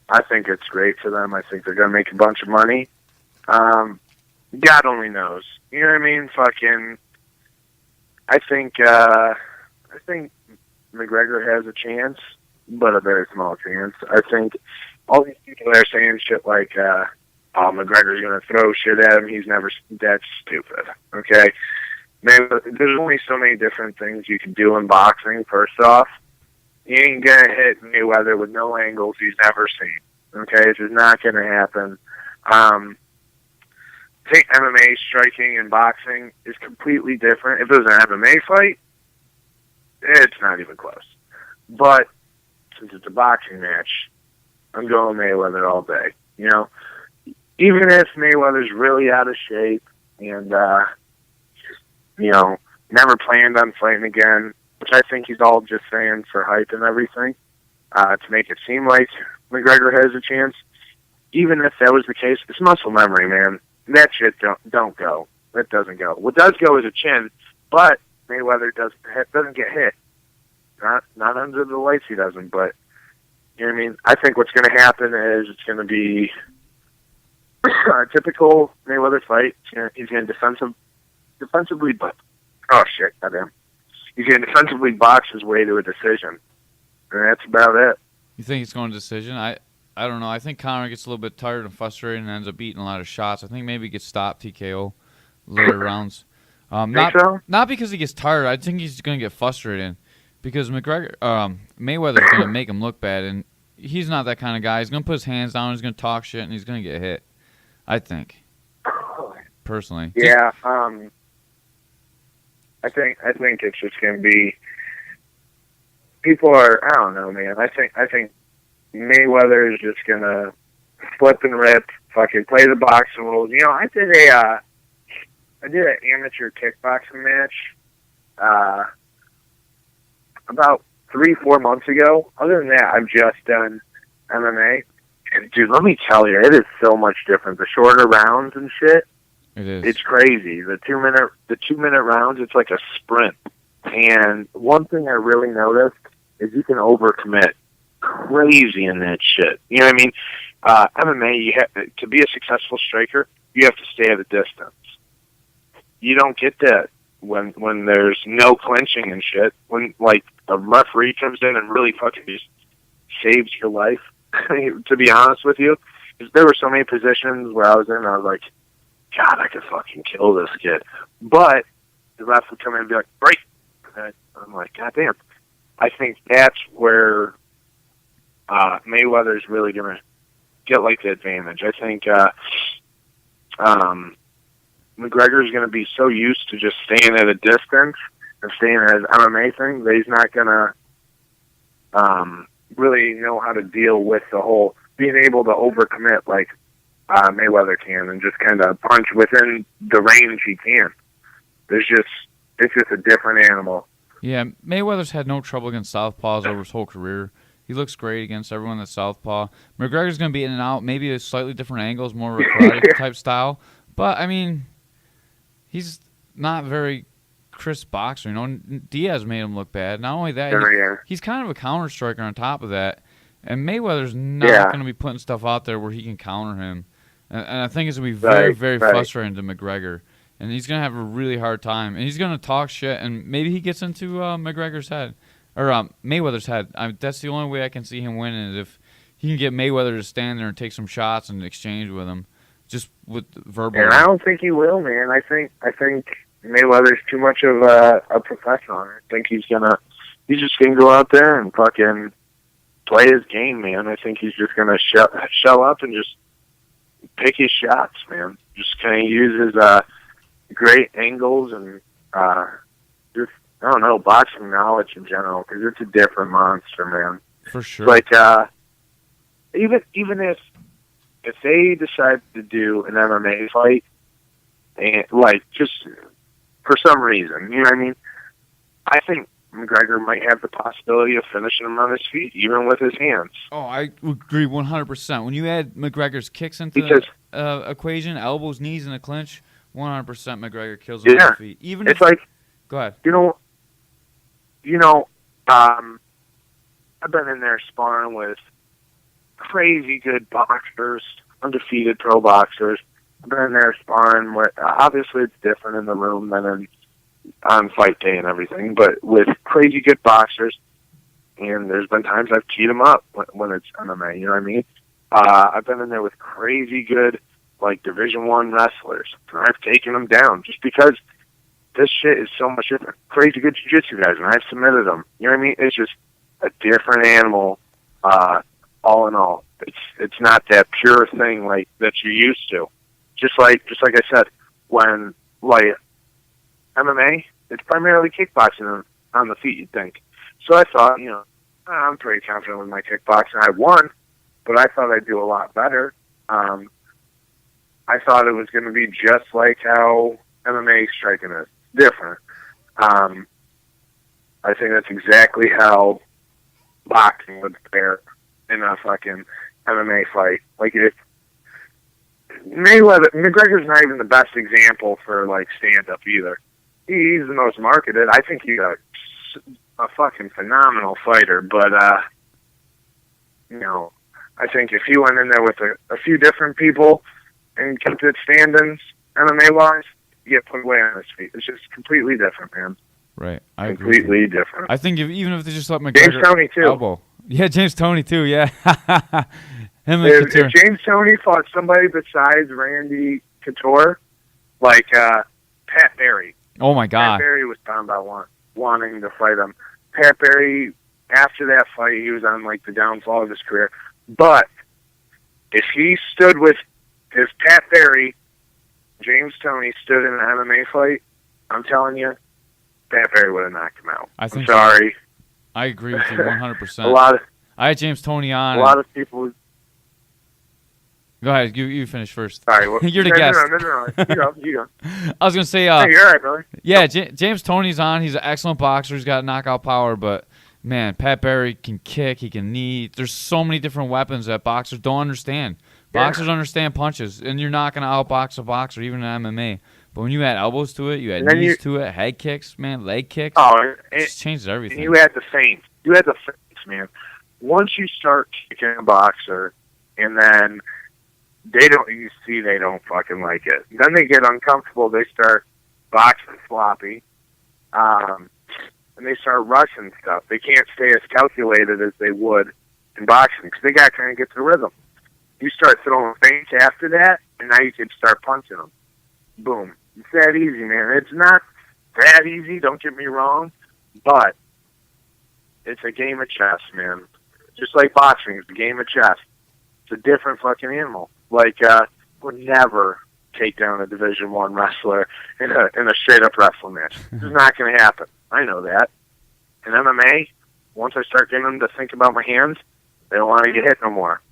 I think it's great for them. I think they're going to make a bunch of money. God only knows. You know what I mean? I think McGregor has a chance, but a very small chance. I think all these people that are saying shit like, McGregor's going to throw shit at him, that's stupid. Okay? There's only so many different things you can do in boxing, first off. You ain't going to hit Mayweather with no angles he's never seen. Okay? It's just not going to happen. Take MMA striking and boxing is completely different. If it was an MMA fight, it's not even close. But since it's a boxing match, I'm going Mayweather all day. Even if Mayweather's really out of shape and, never planned on fighting again, which I think he's all just saying for hype and everything, to make it seem like McGregor has a chance. Even if that was the case, it's muscle memory, man. That shit don't go. It doesn't go. What does go is a chin, but Mayweather doesn't get hit. Not under the lights he doesn't, but you know what I mean? I think what's going to happen is it's going to be a typical Mayweather fight. He's going to defensively, but oh shit, goddamn. He's going to defensively box his way to a decision, and that's about it. You think he's going to decision? I don't know. I think Conor gets a little bit tired and frustrated and ends up eating a lot of shots. I think maybe he gets stopped TKO later rounds. Not because he gets tired. I think he's going to get frustrated because Mayweather's going to make him look bad, and he's not that kind of guy. He's going to put his hands down, he's going to talk shit, and he's going to get hit. I think, personally. Yeah. I think it's just going to be people are. I don't know, man. I think Mayweather is just going to flip and rip, fucking play the boxing rules. I did an amateur kickboxing match about 3-4 months ago. Other than that, I've just done MMA. And dude, let me tell you, it is so much different. The shorter rounds and shit. It is. It's crazy. The 2-minute rounds, it's like a sprint. And one thing I really noticed is you can overcommit crazy in that shit. You know what I mean? MMA, to be a successful striker, you have to stay at a distance. You don't get that when there's no clinching and shit. When like a referee comes in and really fucking just saves your life. To be honest with you, because there were so many positions where I was like, God, I could fucking kill this kid. But the ref would come in and be like, break. And I'm like, God damn. I think that's where Mayweather's really going to get, like, the advantage. I think McGregor's going to be so used to just staying at a distance and staying at his MMA thing that he's not going to really know how to deal with the whole being able to overcommit like Mayweather can and just kind of punch within the range he can. It's just a different animal. Yeah, Mayweather's had no trouble against southpaws over his whole career. He looks great against everyone that's southpaw. McGregor's going to be in and out, maybe a slightly different angles, more of a karate-type style. But, I mean, he's not very crisp boxer. You know, Diaz made him look bad. Not only that, he's kind of a counter striker on top of that. And Mayweather's not going to be putting stuff out there where he can counter him. And I think it's going to be very, very frustrating to McGregor. And he's going to have a really hard time. And he's going to talk shit, and maybe he gets into McGregor's head. Or Mayweather's head. That's the only way I can see him winning is if he can get Mayweather to stand there and take some shots and exchange with him. Just with verbal. And I don't think he will, man. I think Mayweather's too much of a professional. I think he's just gonna go out there and fucking play his game, man. I think he's just gonna shell up and just pick his shots, man. Just kind of use his great angles and just I don't know boxing knowledge in general because it's a different monster, man. For sure. Like even if they decide to do an MMA fight, and like just for some reason, you know what I mean? I think McGregor might have the possibility of finishing him on his feet, even with his hands. Oh, I agree 100%. When you add McGregor's kicks into the equation, elbows, knees, and a clinch, 100% McGregor kills him on his feet. Even it's like, go ahead. I've been in there sparring with crazy good boxers, undefeated pro boxers. I've been in there sparring with, obviously it's different in the room than on fight day and everything, but with crazy good boxers, and there's been times I've teed them up when it's MMA, you know what I mean? I've been in there with crazy good, like, Division I wrestlers, and I've taken them down just because this shit is so much different. Crazy good jiu-jitsu guys, and I've submitted them. You know what I mean? It's just a different animal, all in all. It's not that pure thing like that you're used to. Just like I said, when like MMA, it's primarily kickboxing on the feet, you'd think. So I thought, I'm pretty confident with my kickboxing. I won, but I thought I'd do a lot better. I thought it was going to be just like how MMA striking is. Different. I think that's exactly how boxing would fare in a fucking MMA fight. Like, if McGregor's not even the best example for, like, stand-up either. He's the most marketed. I think he's a fucking phenomenal fighter, but, I think if he went in there with a few different people and kept it standings MMA-wise, you get put away on his feet. It's just completely different, man. Right. I agree. Completely different. different. I think even if they just let McGregor... James Toney, too. Elbow. Yeah, James Toney, too, yeah. If James Toney fought somebody besides Randy Couture, like Pat Barry. Oh, my God. Pat Barry was bound by wanting to fight him. Pat Barry, after that fight, he was on, like, the downfall of his career. But if he stood with... If Pat Barry, James Toney, stood in an MMA fight, I'm telling you, Pat Barry would have knocked him out. I'm sorry. I agree with you 100%. I had James Toney on. A lot of people... Go ahead. You finish first. Sorry. Well, you're the guest. No. You go. I was going to say... you're all right, brother. Yeah, James Toney's on. He's an excellent boxer. He's got knockout power, but, man, Pat Barry can kick. He can knee. There's so many different weapons that boxers don't understand. Boxers understand punches, and you're not going to outbox a boxer, even in MMA. But when you add elbows to it, you add knees to it, head kicks, man, leg kicks, it just changes everything. And you add the feints. Man. Once you start kicking a boxer, and then they don't fucking like it. Then they get uncomfortable. They start boxing sloppy, and they start rushing stuff. They can't stay as calculated as they would in boxing because they got to kind of get the rhythm. You start throwing feints after that, and now you can start punching them. Boom. It's that easy, man. It's that easy, don't get me wrong, but it's a game of chess, man. Just like boxing, it's a game of chess. It's a different fucking animal. Like, would never take down a Division I wrestler in a straight-up wrestling match. It's not going to happen. I know that. In MMA, once I start getting them to think about my hands, they don't want to get hit no more.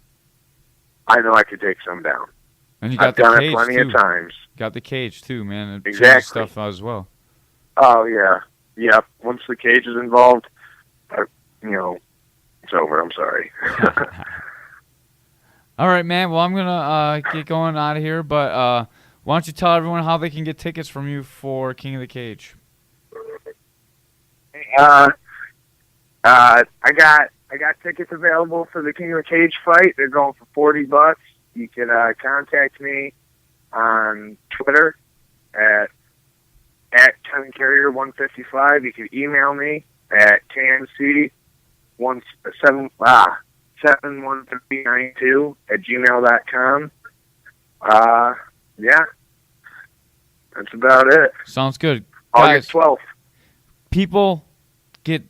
I know I could take some down. And you got I've done cage it plenty too. of times. Got the cage too, man. It Exactly. Stuff out as well. Oh, yeah. Yep. Once the cage is involved, it's over. I'm sorry. All right, man. Well, I'm going to get going out of here, but why don't you tell everyone how they can get tickets from you for King of the Cage? I got tickets available for the King of the Cage fight. They're going for $40. You can contact me on Twitter at KenCarrier155. You can email me at KNC71392 @gmail.com. Yeah, that's about it. Sounds good. August 12th. People get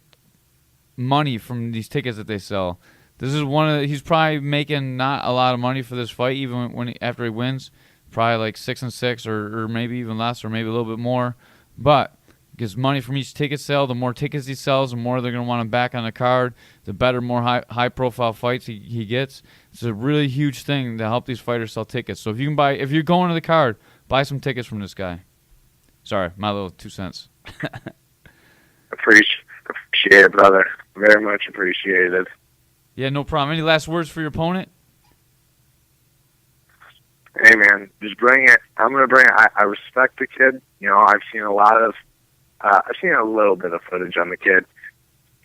money from these tickets that they sell. This is he's probably making not a lot of money for this fight, even after he wins, probably like 6-6 or maybe even less or maybe a little bit more. But gets money from each ticket sale. The more tickets he sells, the more they're going to want him back on the card. The better, more high profile fights he gets. It's a really huge thing to help these fighters sell tickets. So if you're going to the card, buy some tickets from this guy. Sorry, my little 2 cents. Appreciate it, brother. Very much appreciated. Yeah, no problem. Any last words for your opponent? Hey, man, just bring it. I'm going to bring it. I respect the kid. I've seen I've seen a little bit of footage on the kid.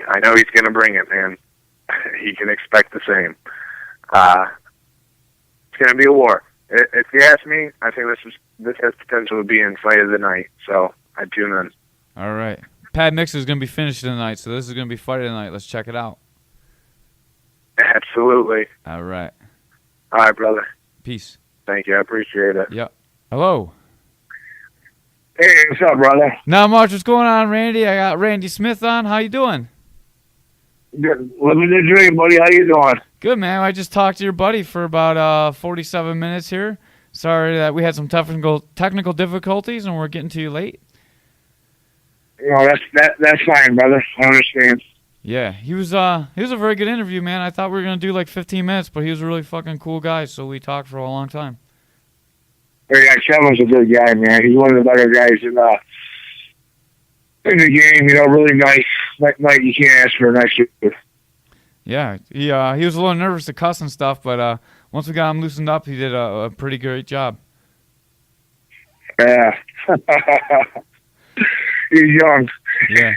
I know he's going to bring it, man. He can expect the same. It's going to be a war. If you ask me, I think this has potential to be in fight of the night. So I tune in. All right. Pat Mixer is going to be finished tonight, so this is going to be fight of the night. Let's check it out. Absolutely. All right. All right, brother. Peace. Thank you. I appreciate it. Yep. Hello. Hey, what's up, brother? Not much. What's going on, Randy? I got Randy Smith on. How you doing? Good. Living the dream, buddy. How you doing? Good, man. I just talked to your buddy for about 47 minutes here. Sorry that we had some technical difficulties and we're getting to you late. That's fine, brother. I understand. Yeah, he was a very good interview, man. I thought we were gonna do like 15 minutes, but he was a really fucking cool guy, so we talked for a long time. Yeah, Cavemans a good guy, man. He's one of the better guys in the game. Really nice. Like you can't ask for a nice dude. Yeah, he was a little nervous to cuss and stuff, but once we got him loosened up, he did a pretty great job. Yeah. He's young. Yeah.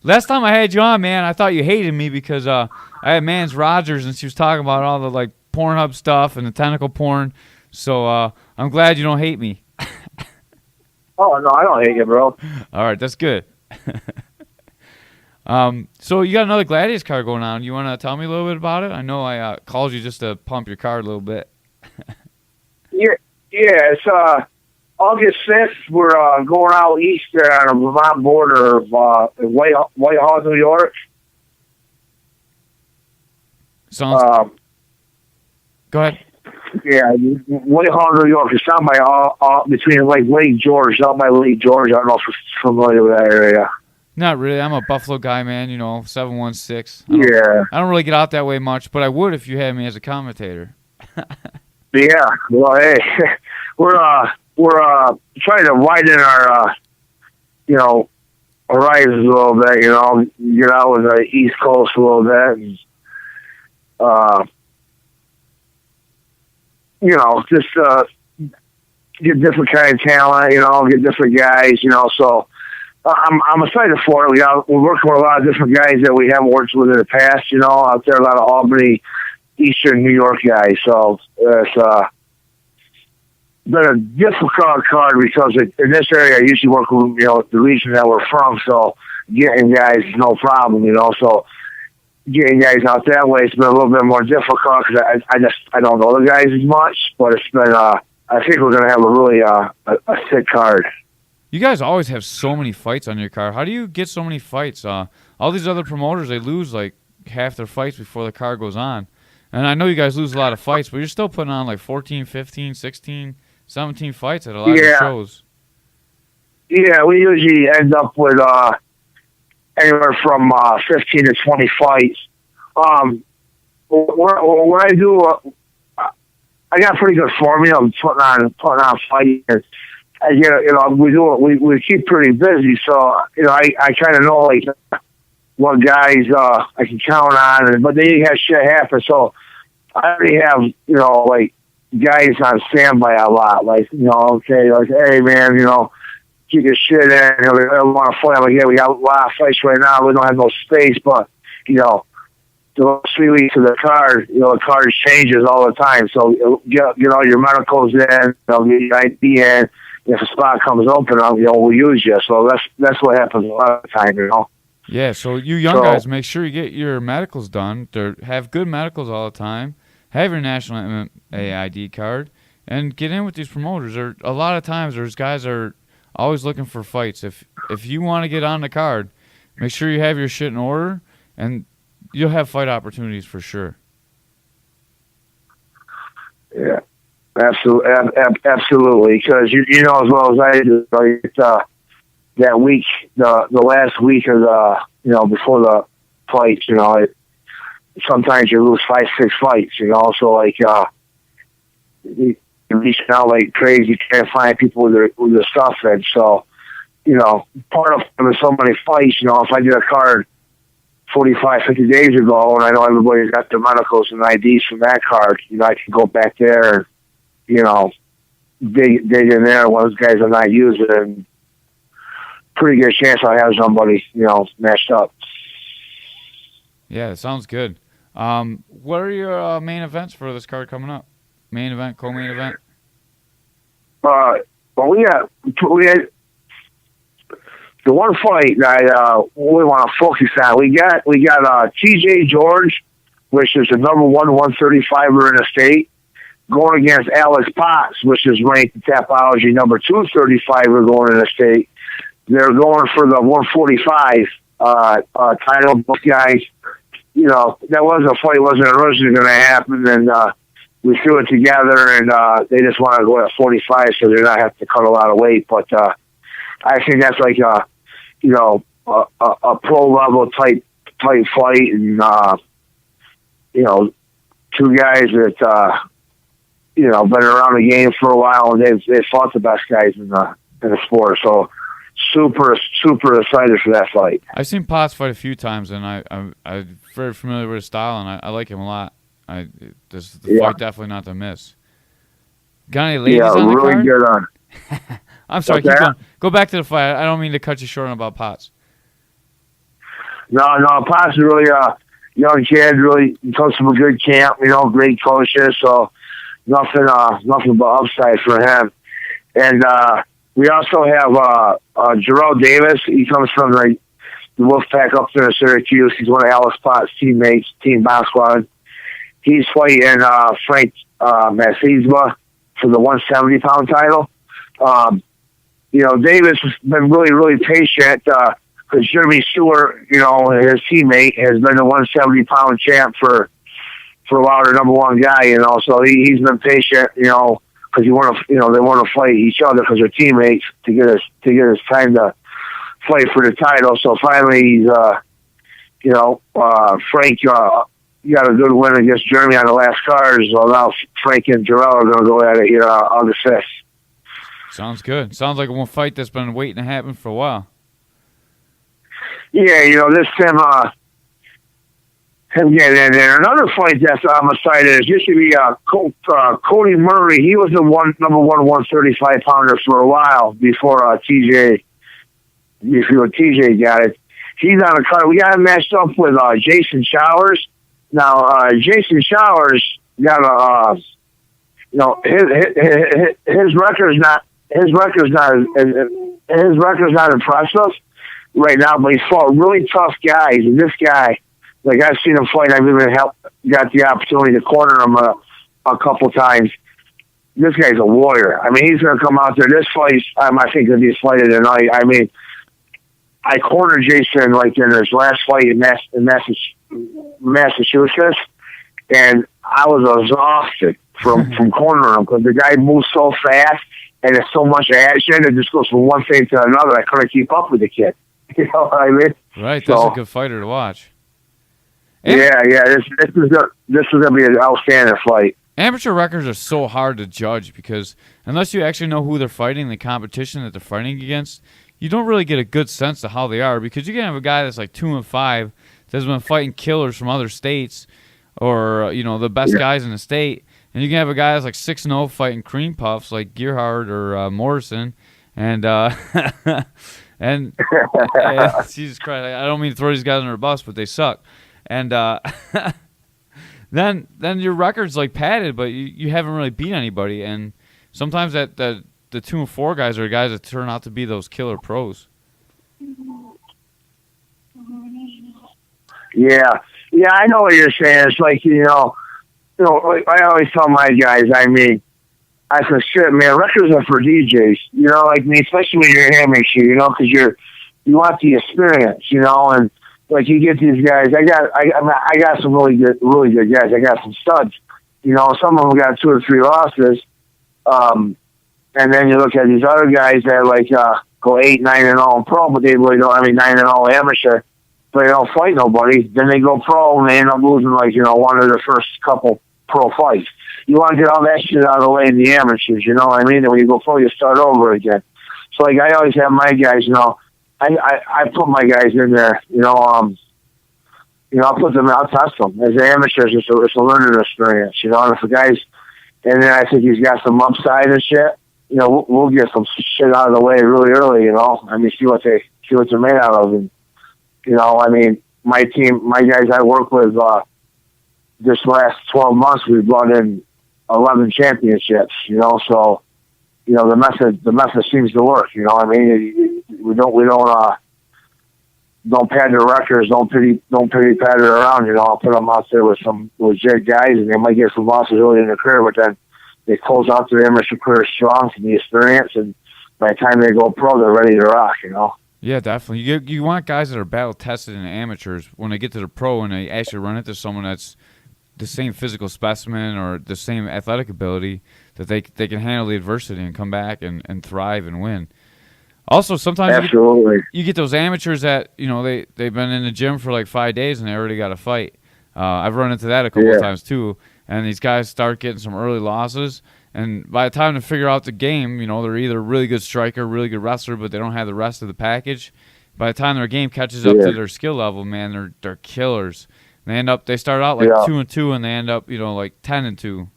Last time I had you on, man, I thought you hated me because I had Mans Rogers and she was talking about all the like Pornhub stuff and the tentacle porn. So I'm glad you don't hate me. Oh no, I don't hate you, bro. All right, that's good. So you got another Gladius card going on. You want to tell me a little bit about it? I know I called you just to pump your card a little bit. Yeah, it's August 5th. We're going out east on the Vermont border of Whitehall, New York. Sounds. Go ahead. Yeah, Whitehall, New York. It's down by between Lake George, down by Lake George. I don't know if you're familiar with that area. Not really. I'm a Buffalo guy, man. 716. I don't really get out that way much, but I would if you had me as a commentator. Yeah. Well, hey, we're trying to widen our horizons a little bit. Get out with the East Coast a little bit. And, just get different kind of talent. Get different guys. So. I'm excited for it. We're working with a lot of different guys that we haven't worked with in the past, out there, a lot of Albany, Eastern New York guys. So it's been a difficult card because in this area I usually work with, the region that we're from, so getting guys is no problem, So getting guys out that way, it's been a little bit more difficult because I don't know the guys as much, but it's been, I think we're going to have a really a thick card. You guys always have so many fights on your card. How do you get so many fights? All these other promoters, they lose like half their fights before the card goes on. And I know you guys lose a lot of fights, but you're still putting on like 14, 15, 16, 17 fights at a lot of your shows. Yeah, we usually end up with anywhere from 15 to 20 fights. What I do, I got a pretty good formula of putting on fights. We keep pretty busy, so I kind of know like what guys I can count on, but then you have shit happen. So I already have like guys on standby a lot. Like okay, like hey man, keep your shit in. They want to fight. I'm like, yeah, we got a lot of fights right now. We don't have no space, but the last 3 weeks of the card, the card changes all the time. So get your medicals in, get your ID in. If a spot comes open, we'll use you. So that's what happens a lot of the time, Yeah, so you young guys, make sure you get your medicals done. Have good medicals all the time. Have your national AID card, and get in with these promoters. A lot of times, there's guys that are always looking for fights. If you want to get on the card, make sure you have your shit in order, and you'll have fight opportunities for sure. Yeah. Absolutely, because you know as well as I do, like, that week, the last week of the before the fights, sometimes you lose 5-6 fights, so like you reaching out like crazy, you can't find people with their stuff in. So part of so many fights, if I did a card 45, 50 days ago, and I know everybody's got their medicals and IDs from that card, I can go back there and dig in there. One of those guys I'm not using, and pretty good chance I have somebody, matched up. Yeah, it sounds good. What are your main events for this card coming up? Main event, co-main event? Well, we had the one fight that we want to focus on. We got TJ George, which is the number 135er in the state, going against Alex Potts, which is ranked in Tapology number 235er going in the state. They're going for the 145 title. Both guys, that wasn't a fight, wasn't originally going to happen, and we threw it together, and they just want to go at 45, so they're not have to cut a lot of weight. But I think that's like a pro level type fight, and two guys that been around the game for a while, and they've fought the best guys in the sport. So super excited for that fight. I've seen Potts fight a few times, and I'm very familiar with his style, and I like him a lot. This is the fight definitely not to miss. Got any ladies on the really card? good on. I'm sorry, keep going. Go back to the fight. I don't mean to cut you short about Potts. No, Potts is really young kid. Really comes from a good camp. Great coaches. So nothing but upside for him. And we also have Jarrell Davis. He comes from the Wolfpack up there in Syracuse. He's one of Alice Potts' teammates, Team Bomb Squad. He's fighting Frank Masizba for the 170-pound title. Davis has been really, really patient because Jeremy Stewart, his teammate, has been the 170-pound champ for a while, the number one guy, So he's been patient, because they want to fight each other because they're teammates to get his time to fight for the title. So finally, he's, Frank got a good win against Jeremy on the last card. So now Frank and Jarrell are going to go at it here on the 5th. Sounds good. Sounds like one fight that's been waiting to happen for a while. Yeah, this him getting in there. Another fight that I'm excited is used to be Cody Murray. He was the number one 135-pounder for a while before TJ got it. He's on a card. We got him matched up with Jason Showers. Now Jason Showers got his record's not impressive right now, but he's fought really tough guys. And this guy, like I've seen him fight, I've even got the opportunity to corner him a couple times. this guy's a warrior. I mean, he's going to come out there. This fight, I think, going to be his fight of the night. I mean, I cornered Jason like in his last fight in Massachusetts, and I was exhausted from cornering him because the guy moves so fast and there's so much action. It just goes from one thing to another. I couldn't keep up with the kid. You know what I mean? Right, that's a good fighter to watch. Yeah. This is going to be an outstanding fight. Amateur records are so hard to judge because unless you actually know who they're fighting, the competition that they're fighting against, you don't really get a good sense of how they are, because you can have a guy that's like 2-5 that's been fighting killers from other states or, the best guys in the state, and you can have a guy that's like 6-0 fighting cream puffs like Gerhard or Morrison, and and Jesus Christ, I don't mean to throw these guys under a bus, but they suck. And then your record's like padded, but you haven't really beat anybody, and sometimes the 2-4 guys are guys that turn out to be those killer pros. Yeah, I know what you're saying. It's like, like I always tell my guys, I mean, I said, shit, man, records are for DJs, like me, especially when you're an amateur, because you want the experience, and like you get these guys. I got some really good guys. I got some studs, some of them got 2 or 3 losses, and then you look at these other guys that like go 8-9-0 in pro, but they really don't. I mean, 9-0 amateur, but they don't fight nobody. Then they go pro and they end up losing like one of their first couple pro fights. You want to get all that shit out of the way in the amateurs, you know what I mean? And when you go pro, you start over again. So like I always have my guys, I put my guys in there, I'll put them, I'll test them. As amateurs, it's a learning experience, and if a guy's, and then I think he's got some upside and shit, we'll get some shit out of the way really early, I mean, see what they're made out of. And, I mean, my team, my guys I work with, this last 12 months, we brought in 11 championships, so, the method seems to work, I mean, we don't pad their records, don't pity pad it around, I'll put them out there with some legit guys, and they might get some losses early in their career, but then they close out their amateur career strong from the experience, and by the time they go pro, they're ready to rock, Yeah, definitely. You want guys that are battle-tested in amateurs when they get to the pro and they actually run into someone that's the same physical specimen or the same athletic ability, that they can handle the adversity and come back and thrive and win. Also, sometimes you get those amateurs that, they've been in the gym for like 5 days and they already got a fight. I've run into that a couple of times too. And these guys start getting some early losses. And by the time they figure out the game, they're either a really good striker, really good wrestler, but they don't have the rest of the package. By the time their game catches up to their skill level, man, they're killers. They start out like 2-2 and they end up, like 10-2.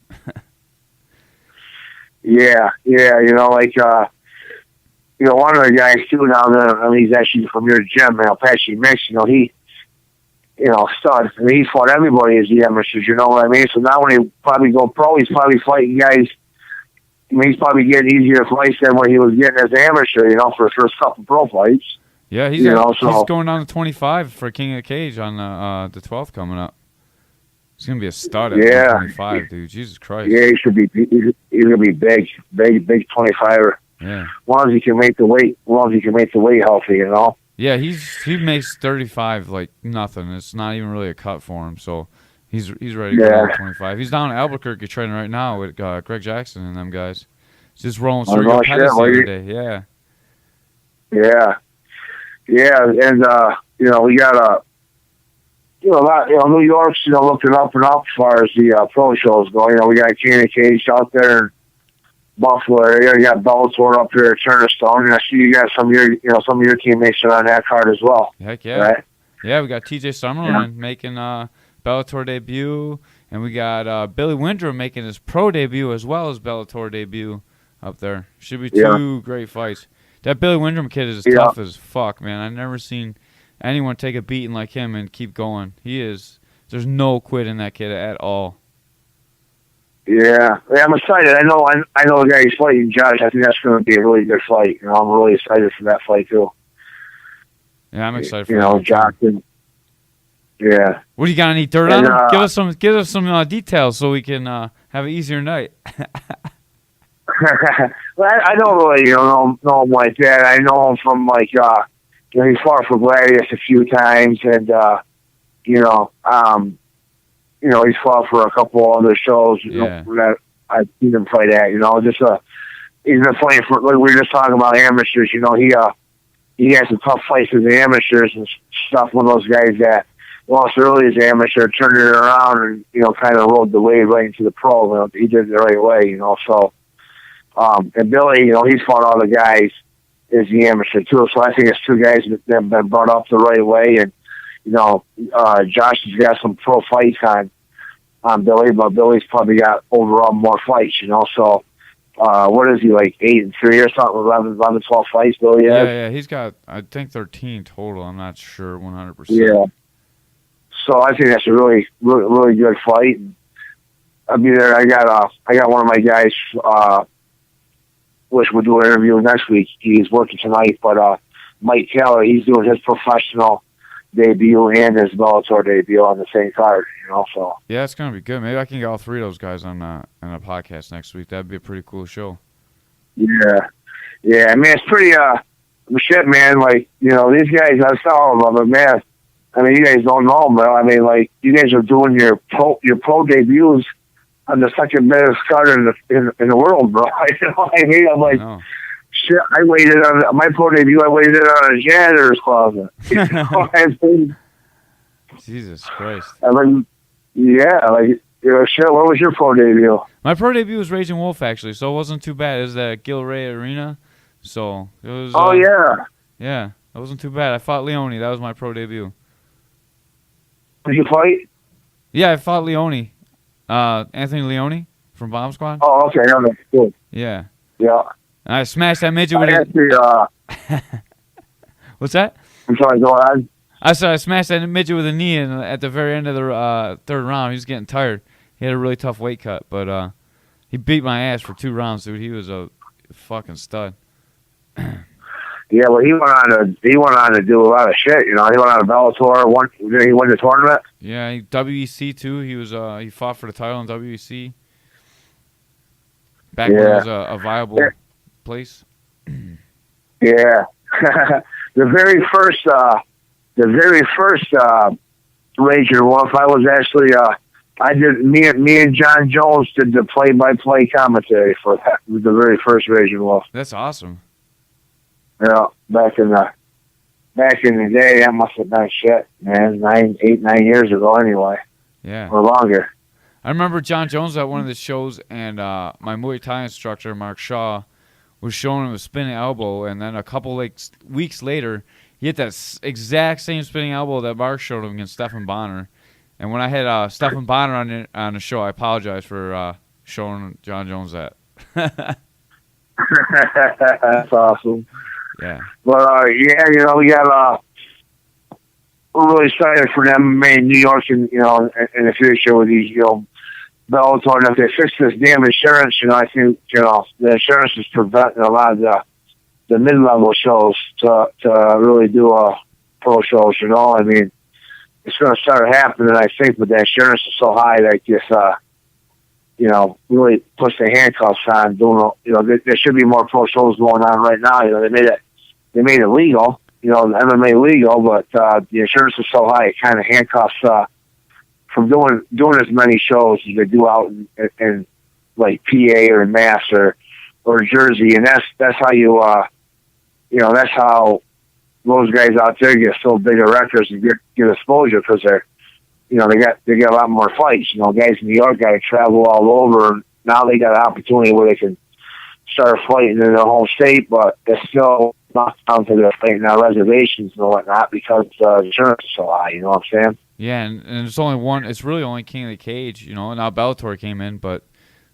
One of the guys too now there, I mean, he's actually from your gym, Apache Mix, he, stud. I mean, he fought everybody as the amateurs, you know what I mean? So now when he probably go pro, he's probably fighting guys, I mean, he's probably getting easier fights than what he was getting as an amateur, for his first couple pro fights. Yeah, he's going down to 25 for King of the Cage on the 12th coming up. He's going to be a stud at 25, dude. Jesus Christ. Yeah, he's going to be big 25er. Yeah. As long as he can make the weight, healthy, Yeah, he makes 35 like nothing. It's not even really a cut for him, so he's ready to go down to 25. He's down in Albuquerque training right now with Greg Jackson and them guys. Just rolling through your Pettis the other day. Yeah. Yeah, and we got a lot. New York's looking up and up as far as the pro shows go. We got King of the Cage out there in Buffalo area. You got Bellator up here at Turnstone, and I see you got some of your teammates are on that card as well. Heck yeah, right? Yeah, we got TJ Summerlin making Bellator debut, and we got Billy Windrum making his pro debut as well as Bellator debut up there. Should be two great fights. That Billy Windrum kid is tough as fuck, man. I've never seen anyone take a beating like him and keep going. There's no quit in that kid at all. Yeah, I'm excited. I know the guy he's fighting, Josh. I think that's going to be a really good fight. I'm really excited for that fight too. Yeah, I'm excited for that. Johnson. Yeah. What do you got? Any dirt on him? Give us some details so we can have an easier night. Well, I don't really, know him like that. I know him from he fought for Gladius a few times, and he's fought for a couple other shows. That I've seen him fight at. He's been fighting for. Like we were just talking about amateurs. He had some tough fights with the amateurs and stuff. One of those guys that lost early as amateur, turned it around, and kind of rode the wave right into the pro. He did it the right way. So. And Billy, he's fought all the guys as the amateur too. So I think it's two guys that have been brought up the right way. And Josh has got some pro fights on Billy, but Billy's probably got overall more fights. So what is he, like 8-3 or something? 11, 12 fights. Billy has. Yeah. He's got, I think, 13 total. I'm not sure 100%. Yeah. So I think that's a really, really, really good fight. I'll be there. I got one of my guys. Which we'll do an interview next week. He's working tonight, but Mike Taylor, he's doing his professional debut and his Bellator debut on the same card. So yeah, it's gonna be good. Maybe I can get all three of those guys on a podcast next week. That'd be a pretty cool show. Yeah. I mean, it's pretty shit, man. Like these guys, I saw them, but man, I mean, you guys don't know them, bro. I mean, like you guys are doing your pro debuts on the second best card in the world, bro. You know what I mean? I'm like, shit, I waited on my pro debut. I waited on a janitor's closet. You know what I mean? Jesus Christ. I mean, shit, what was your pro debut? My pro debut was Raging Wolf, actually, so it wasn't too bad. It was at Gilray Arena, so it was... Oh, yeah. Yeah, it wasn't too bad. I fought Leone. That was my pro debut. Did you fight? Yeah, I fought Leone. Anthony Leone from Bomb Squad. Oh, okay. No, that's good. Yeah. Yeah. And I smashed that midget with What's that? I'm sorry, go ahead. I smashed that midget with a knee at the very end of the third round. He was getting tired. He had a really tough weight cut, but he beat my ass for 2 rounds, dude. He was a fucking stud. Yeah, well, he went on to do a lot of shit. He went on a Bellator. He won the tournament. Yeah, WEC too. He was he fought for the title in WEC. Back when it was a viable place. Yeah, the very first Ranger Wolf. I was actually I did me and John Jones did the play-by-play commentary for that. The very first Ranger Wolf. That's awesome. Yeah, back in the day, that must have been shit, man. 9 years ago, anyway. Yeah, or longer. I remember John Jones at one of the shows, and my Muay Thai instructor, Mark Shaw, was showing him a spinning elbow, and then a couple weeks later, he hit that exact same spinning elbow that Mark showed him against Stephan Bonner. And when I had Stephan Bonner on the show, I apologize for showing John Jones that. That's awesome. Yeah. But, we got, we're really excited for them in New York and, in the future with these, Bellator. And if they fix this damn insurance, I think, the insurance is preventing a lot of the mid-level shows to really do pro shows, I mean, it's going to start happening, I think, but the insurance is so high that just, really puts the handcuffs on doing, there should be more pro shows going on right now. They made it legal, the MMA legal, but the insurance is so high, it kind of handcuffs from doing as many shows as they do out in like PA or Mass or Jersey, and that's how you, that's how those guys out there get so big of records and get exposure because they're, they get a lot more fights. Guys in New York got to travel all over. And now they got an opportunity where they can start fighting in their home state, but it's still not down to their fighting on reservations and whatnot because insurance is so high. You know what I'm saying? Yeah, and it's only one. It's really only King of the Cage. Now Bellator came in, but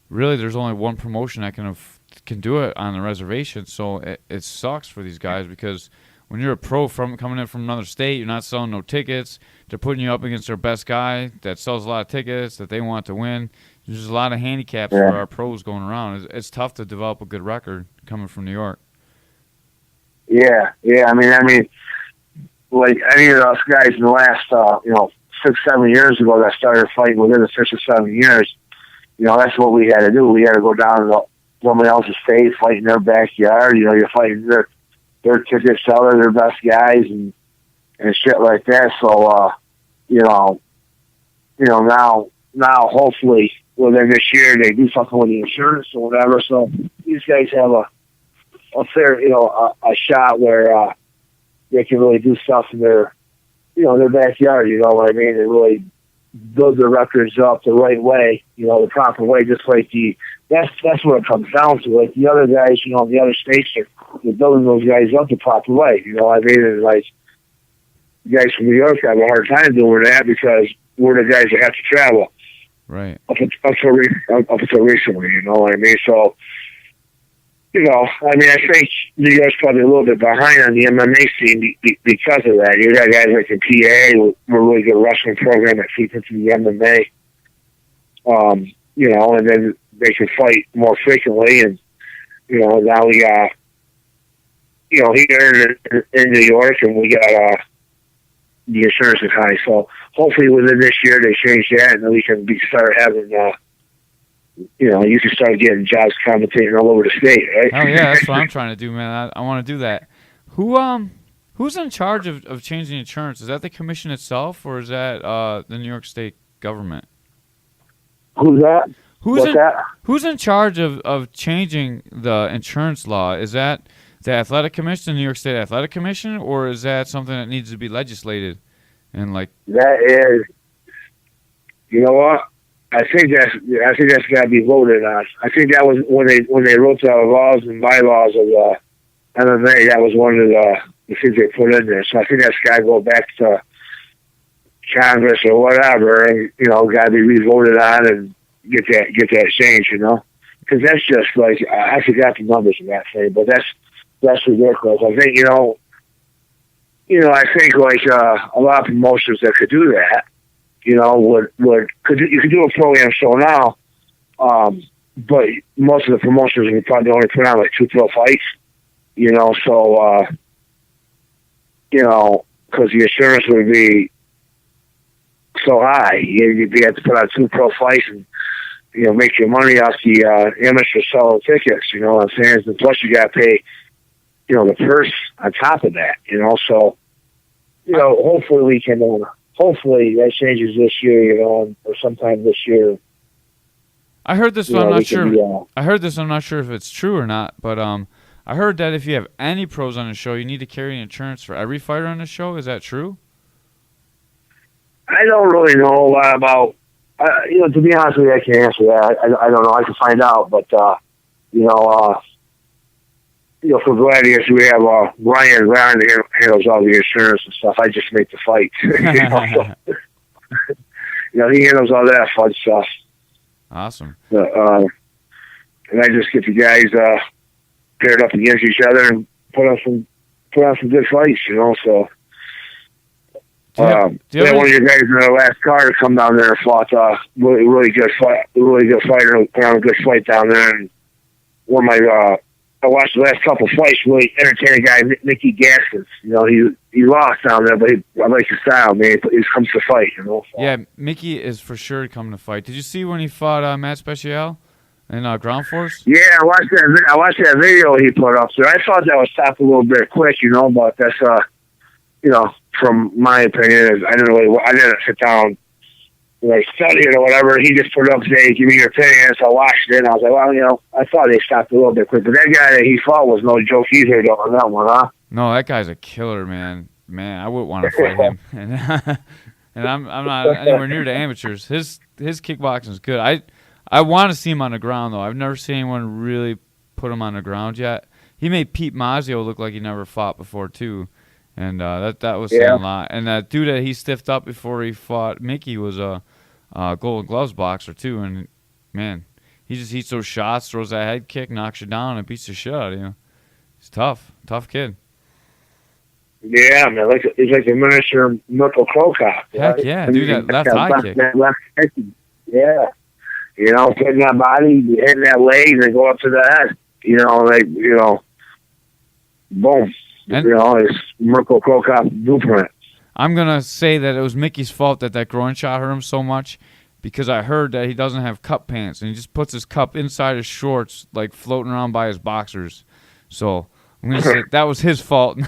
really there's only one promotion that can do it on the reservation. So it sucks for these guys because when you're a pro coming in from another state, you're not selling no tickets. They're putting you up against their best guy that sells a lot of tickets that they want to win. There's a lot of handicaps for our pros going around. It's tough to develop a good record coming from New York. Yeah. I mean, like any of those guys in the last, 6-7 years ago that started fighting within the 6 or 7 years, that's what we had to do. We had to go down to somebody else's state, fighting their backyard. You know, you're fighting their ticket seller, their best guys, and shit like that. So, now hopefully within this year they do something with the insurance or whatever. So these guys have a fair, a shot where they can really do stuff in their backyard. You know what I mean? And really build their records up the right way, the proper way, just like that's what it comes down to. Like the other guys, the other states are building those guys up the proper way. You know what I mean? And like the guys from New York have a hard time doing that because we're the guys that have to travel. Right. Up until recently, you know what I mean? So, I think New York's probably a little bit behind on the MMA scene because of that. You got guys like in PA with a really good wrestling program that feeds into the MMA. And then they can fight more frequently. And, now we got, here in New York, and we got the insurance is high. So hopefully within this year they change that, and then we can start having, you can start getting jobs commentating all over the state, right? Oh yeah, that's what I'm trying to do, man. I want to do that. Who's in charge of changing insurance? Is that the commission itself, or is that the New York State government? Who's that? Who's in charge of changing the insurance law? Is that the Athletic Commission, the New York State Athletic Commission, or is that something that needs to be legislated? And like that is, you know what? I think that's got to be voted on. I think that was when they wrote the laws and bylaws of the MMA. That was one of the things they put in there. So I think that's got to go back to Congress or whatever, and got to be re-voted on and get that changed. Because that's just like I forgot the numbers of that thing, but that's ridiculous. I think I think like a lot of promotions that could do that. You could do a pro-am show now, but most of the promotions would probably only put on like 2 pro fights, so, because the insurance would be so high, you'd have to put on 2 pro fights and, make your money off the amateur selling tickets, you know what I'm saying? And plus you got to pay, the purse on top of that, so, hopefully we can... Hopefully that changes this year, or sometime this year. I heard this, but I'm not sure. I heard this, I'm not sure if it's true or not. But I heard that if you have any pros on the show, you need to carry insurance for every fighter on the show. Is that true? I don't really know a lot about. To be honest with you, I can't answer that. I don't know. I can find out, but for Gladius, we have Ryan. Ryan handles all the insurance and stuff. I just make the fight. He handles all that fun stuff. Awesome. And I just get the guys paired up against each other and put on some good fights. So. One of your guys in the last card come down there and fought really good fighter, put on a good fight down there, and one of my. I watched the last couple of fights. Really entertaining guy, Mickey Gaskins. He lost down there, but I like his style, man. He comes to fight, So. Yeah, Mickey is for sure coming to fight. Did you see when he fought Matt Special in Ground Force? Yeah, I watched that video he put up there. I thought that was stopped a little bit quick, but that's from my opinion, I didn't sit down. Study it or whatever, he just put it up and said, give me your opinion. So I watched it, and I was like, well, I thought they stopped a little bit quick. But that guy that he fought was no joke either, though, on that one, huh? No, that guy's a killer, man. Man, I wouldn't want to fight him. And I'm not anywhere near the amateurs. His kickboxing is good. I want to see him on the ground, though. I've never seen anyone really put him on the ground yet. He made Pete Mazzio look like he never fought before, too. And that was saying a lot. And that dude that he stiffed up before he fought Mickey was a Golden Gloves boxer too. And man, he just eats those shots, throws that head kick, knocks you down, and beats the shit out of you. He's tough kid. Yeah, man, he's like a miniature Mirko Cro Cop. Heck yeah, dude, that left high kick. That left kick. Yeah, hitting that body, hitting that leg, and then go up to the head. Boom. And it's Mirko Cro Cop blueprint. I'm going to say that it was Mickey's fault that groin shot hurt him so much. because I heard that he doesn't have cup pants, and he just puts his cup inside his shorts, like floating around by his boxers. So I'm going to say that was his fault,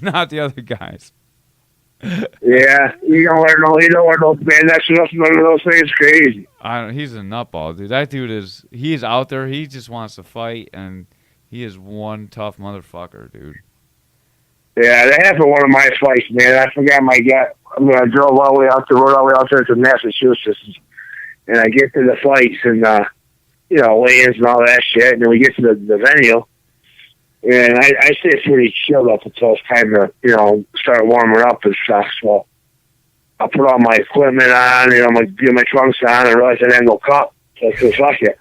not the other guys. Yeah, you don't wear no, man, that's nothing one of those things crazy. He's a nutball, dude. That dude he's out there. He just wants to fight, and he is one tough motherfucker, dude. Yeah, that happened in one of my fights, man. I forgot my guy. I mean, I drove all the way out the road, all the way out there to Massachusetts, and I get to the fights and, weigh-ins and all that shit, and then we get to the venue, and I stay pretty chilled up until it's time to, start warming up and stuff, so I put all my equipment on, my trunks on, and realize I had no cup, so I said, fuck it,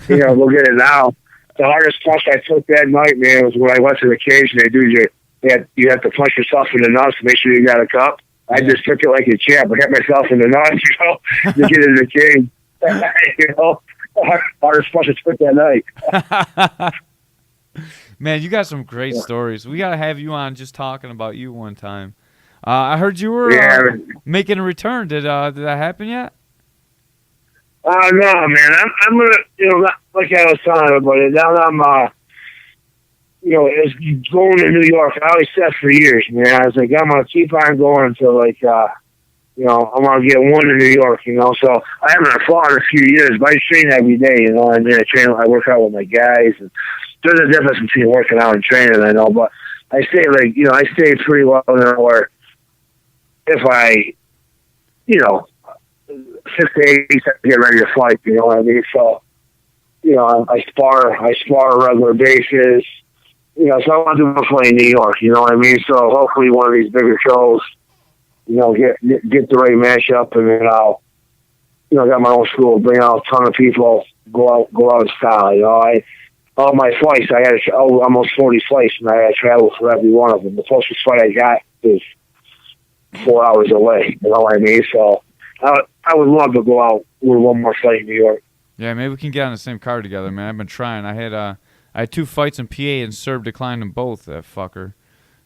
we'll get it now. The hardest punch I took that night, man, was when I went to the cage, and they do you have to punch yourself in the nuts to make sure you got a cup. I just took it like a champ. I hit myself in the nuts, to get in the cage. Hardest punch I took that night. Man, you got some great stories. We got to have you on just talking about you one time. I heard you were making a return. Did that happen yet? No, man. I'm gonna, like I was telling everybody, now I'm, it's going to New York. I always said for years, man. I was like, I'm gonna keep on going until I'm gonna get one in New York, So I haven't fought in a few years, but I train every day, I mean, I work out with my guys, and there's a difference between working out and training, I know, but I stay I stay pretty well there where if I, 6 to 8 weeks, I get ready to fight, you know what I mean? So, I spar on a regular basis, so I want to do a fight in New York, you know what I mean? So hopefully one of these bigger shows, get the right matchup, and then I'll, got my own school, bring out a ton of people, go out in style, all my fights, I had almost 40 fights, and I had to travel for every one of them. The closest fight I got is 4 hours away, you know what I mean? So I would love to go out with one more fight in New York. Yeah, maybe we can get on the same card together, man. I've been trying. I had 2 fights in PA, and Serb declined them both, that fucker.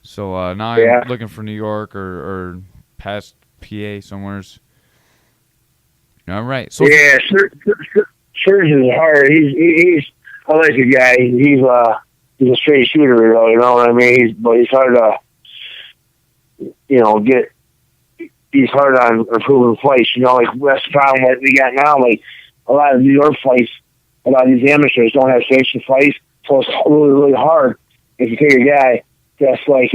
So now I'm looking for New York or past PA somewheres. All right. So yeah, Serge is hard. He's I like the guy. He's a straight shooter, you know what I mean? He's hard to, get. He's hard on improving fights. Like that's the problem that we got now. Like a lot of New York fights, a lot of these amateurs don't have sanctioned fights, so it's really, really hard if you take a guy that's like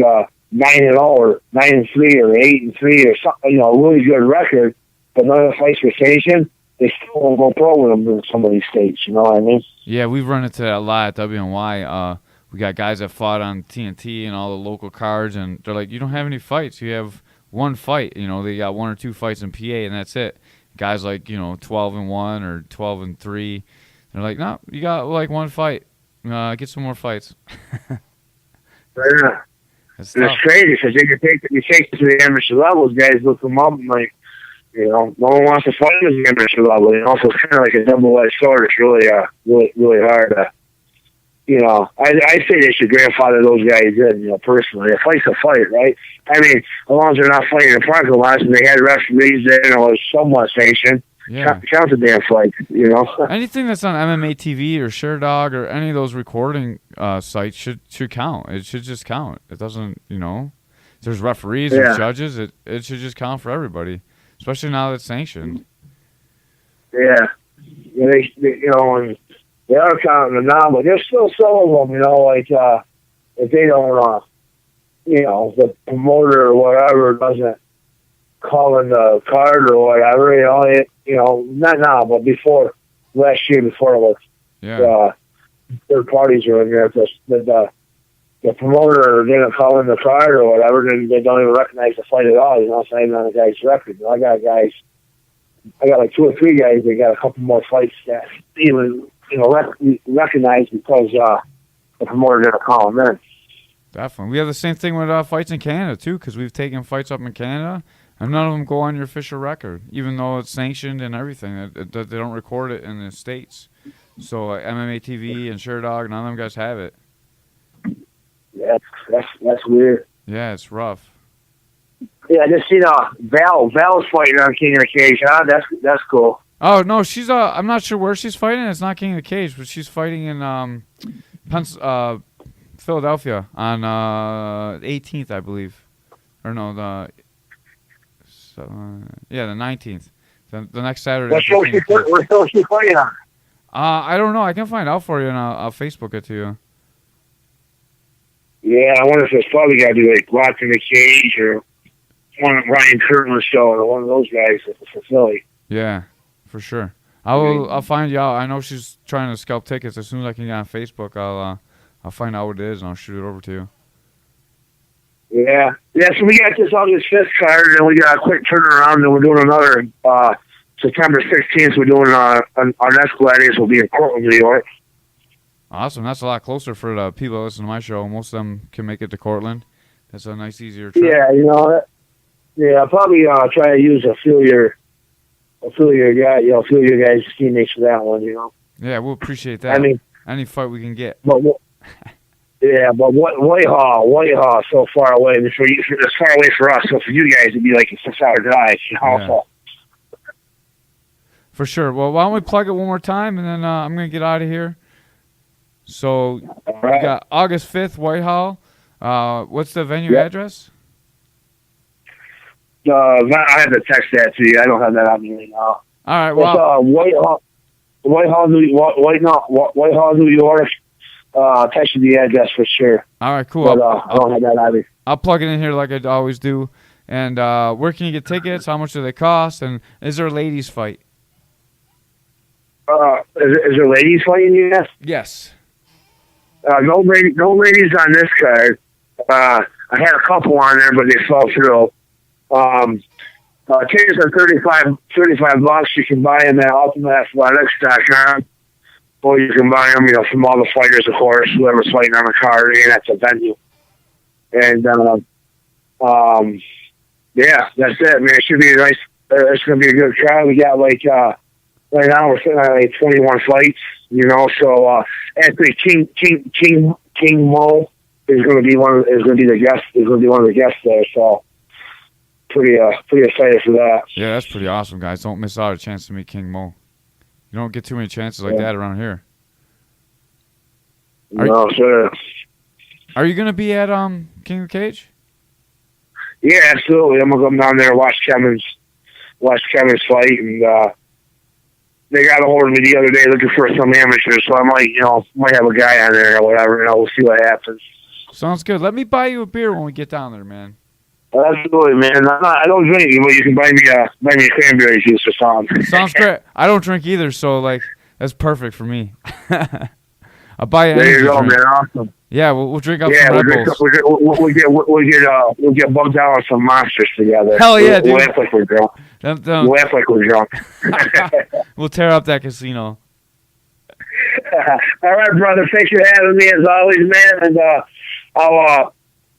9-0 or 9-3 or 8-3 or something, a really good record, but none of the fights were sanctioned. They still won't go pro with them in some of these states. You know what I mean? Yeah, we've run into that a lot at WNY. We got guys that fought on TNT and all the local cards, and they're like, "You don't have any fights. You have one fight." They got 1 or 2 fights in PA, and that's it. Guys like 12-1 or 12-3. They're like, "No, you got like one fight. Get some more fights." Yeah. It's crazy because you take it to the amateur levels. Guys look them up and like, no one wants to fight at the amateur level. So it's kind of like a double-edged sword. It's really, really hard to. I say they should grandfather those guys in, personally. A fight's a fight, right? I mean, as long as they're not fighting in parking lots and they had referees there and it was somewhat sanctioned, count the damn fight, Anything that's on MMA TV or ShareDog or any of those recording sites should count. It should just count. It doesn't, there's referees and judges. It should just count for everybody, especially now that it's sanctioned. Yeah. They and they are counting them now, but there's still some of them, if they don't, the promoter or whatever doesn't call in the card or whatever, not now, but before, last year before it was, third parties are in there, the promoter didn't call in the card or whatever, then they don't even recognize the fight at all, it's not even on the guy's record. I got like 2 or 3 guys that got a couple more fights that even, recognized because the promoter didn't call them in. Definitely. We have the same thing with fights in Canada, too, because we've taken fights up in Canada, and none of them go on your official record, even though it's sanctioned and everything. They don't record it in the States. So MMA TV and ShareDog, none of them guys have it. Yeah, that's weird. Yeah, it's rough. Yeah, I just seen Val's fighting on King of the Cage, huh? That's cool. Oh no, she's I'm not sure where she's fighting. It's not King of the Cage, but she's fighting in Philadelphia on 18th, I believe, or no, the 19th, the next Saturday. What show she fighting on? I don't know. I can find out for you, and I'll Facebook it to you. Yeah, I wonder if it's probably got to be like Locked in the Cage or one of Ryan Kirtland's show or one of those guys for Philly. Yeah, for sure. I'll find you out. I know she's trying to scalp tickets. As soon as I can get on Facebook, I'll find out what it is and I'll shoot it over to you. Yeah. So we got this August 5th card, and we got a quick turnaround, and we're doing another September 16th. We're doing our next Gladius will be in Cortland, New York. Awesome. That's a lot closer for the people that listen to my show. Most of them can make it to Cortland. That's a nice, easier trip. Yeah, I'll probably try to use a few of your guys' teammates for that one, Yeah, we'll appreciate that. I mean, any fight we can get. But Whitehall is so far away. It's far away for us. So for you guys, it'd be like a 6-hour drive, Yeah. So. For sure. Well, why don't we plug it one more time, and then I'm going to get out of here. So we got August 5th, Whitehall. What's the venue address? I have to text that to you. I don't have that on me right now. All right. Well, Whitehall, New York. Text you the address for sure. All right, cool. But, I don't have that on me. I'll plug it in here like I always do. And where can you get tickets? How much do they cost? And is there a ladies' fight? Is there ladies fighting you? Yes. No ladies on this card. I had a couple on there, but they fell through. Tickets are $35. You can buy them at ultimateathletics.com, or you can buy them, from all the fighters, of course, whoever's fighting on the card, and at the venue. And yeah, that's it, man. It should be a nice. It's going to be a good crowd. We got right now we're sitting at 21 fights, So actually, King Mo is going to be one of the guests there. So pretty excited for that. Yeah, that's pretty awesome, guys. Don't miss out a chance to meet King Mo. You don't get too many chances like that around here. No, sir. Are you going to be at King of the Cage? Yeah, absolutely. I'm gonna come down there and watch Cavemans fight, and they got a hold of me the other day looking for some amateurs, so I might have a guy on there or whatever. We'll see what happens. Sounds good. Let me buy you a beer when we get down there, man. Absolutely, man. I don't drink, but you can buy me cranberry juice or something. Sounds great. I don't drink either, so that's perfect for me. I'll buy you. There you go, man. Awesome. Yeah, we'll drink up some Red Bulls. We'll get bugged out on some monsters together. Hell yeah, dude. We'll act like we're drunk. We'll act like we're drunk. We'll tear up that casino. All right, brother. Thanks for having me as always, man. And I'll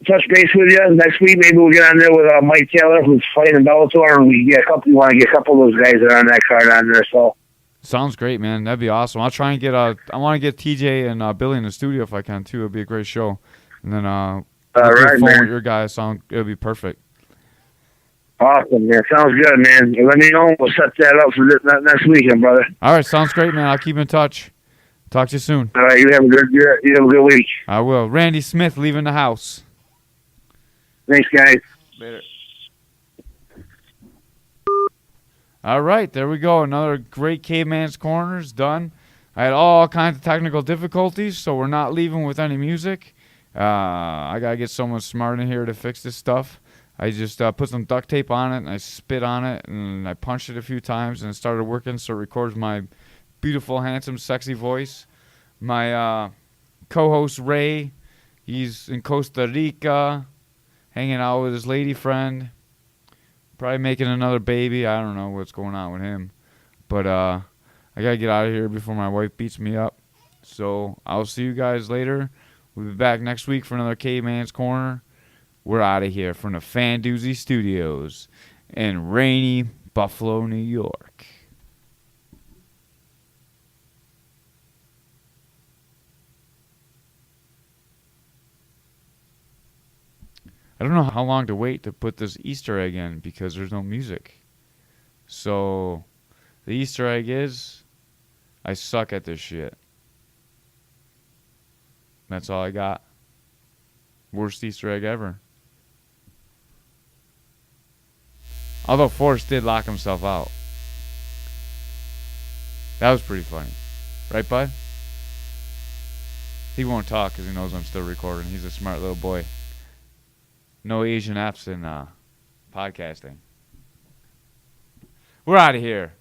touch base with you next week. Maybe we'll get on there with Mike Taylor, who's fighting in Bellator, and we want to get a couple of those guys that are on that card on there. So. Sounds great, man. That'd be awesome. I'll try and get I want to get TJ and Billy in the studio if I can too. It'd be a great show. And then all right, phone man. with your guys. It'll be perfect. Awesome, man. Sounds good, man. Let me know. We'll set that up for next weekend, brother. All right, sounds great, man. I'll keep in touch. Talk to you soon. All right, you have a good week. I will. Randy Smith leaving the house. Thanks, guys. Later. All right, there we go. Another great Caveman's Corners done. I had all kinds of technical difficulties, so we're not leaving with any music. I got to get someone smart in here to fix this stuff. I just put some duct tape on it, and I spit on it, and I punched it a few times, and it started working, so it records my beautiful, handsome, sexy voice. My co-host, Ray, he's in Costa Rica, hanging out with his lady friend. Probably making another baby. I don't know what's going on with him. But I got to get out of here before my wife beats me up. So I'll see you guys later. We'll be back next week for another Caveman's Corner. We're out of here from the Fan Doozy Studios in rainy Buffalo, New York. I don't know how long to wait to put this Easter egg in because there's no music. So The Easter egg is I suck at this shit. That's all I got. Worst Easter egg ever. Although Forrest did lock himself out. That was pretty funny. Right, bud? He won't talk because he knows I'm still recording. He's a smart little boy. No Asian F's in podcasting. We're out of here.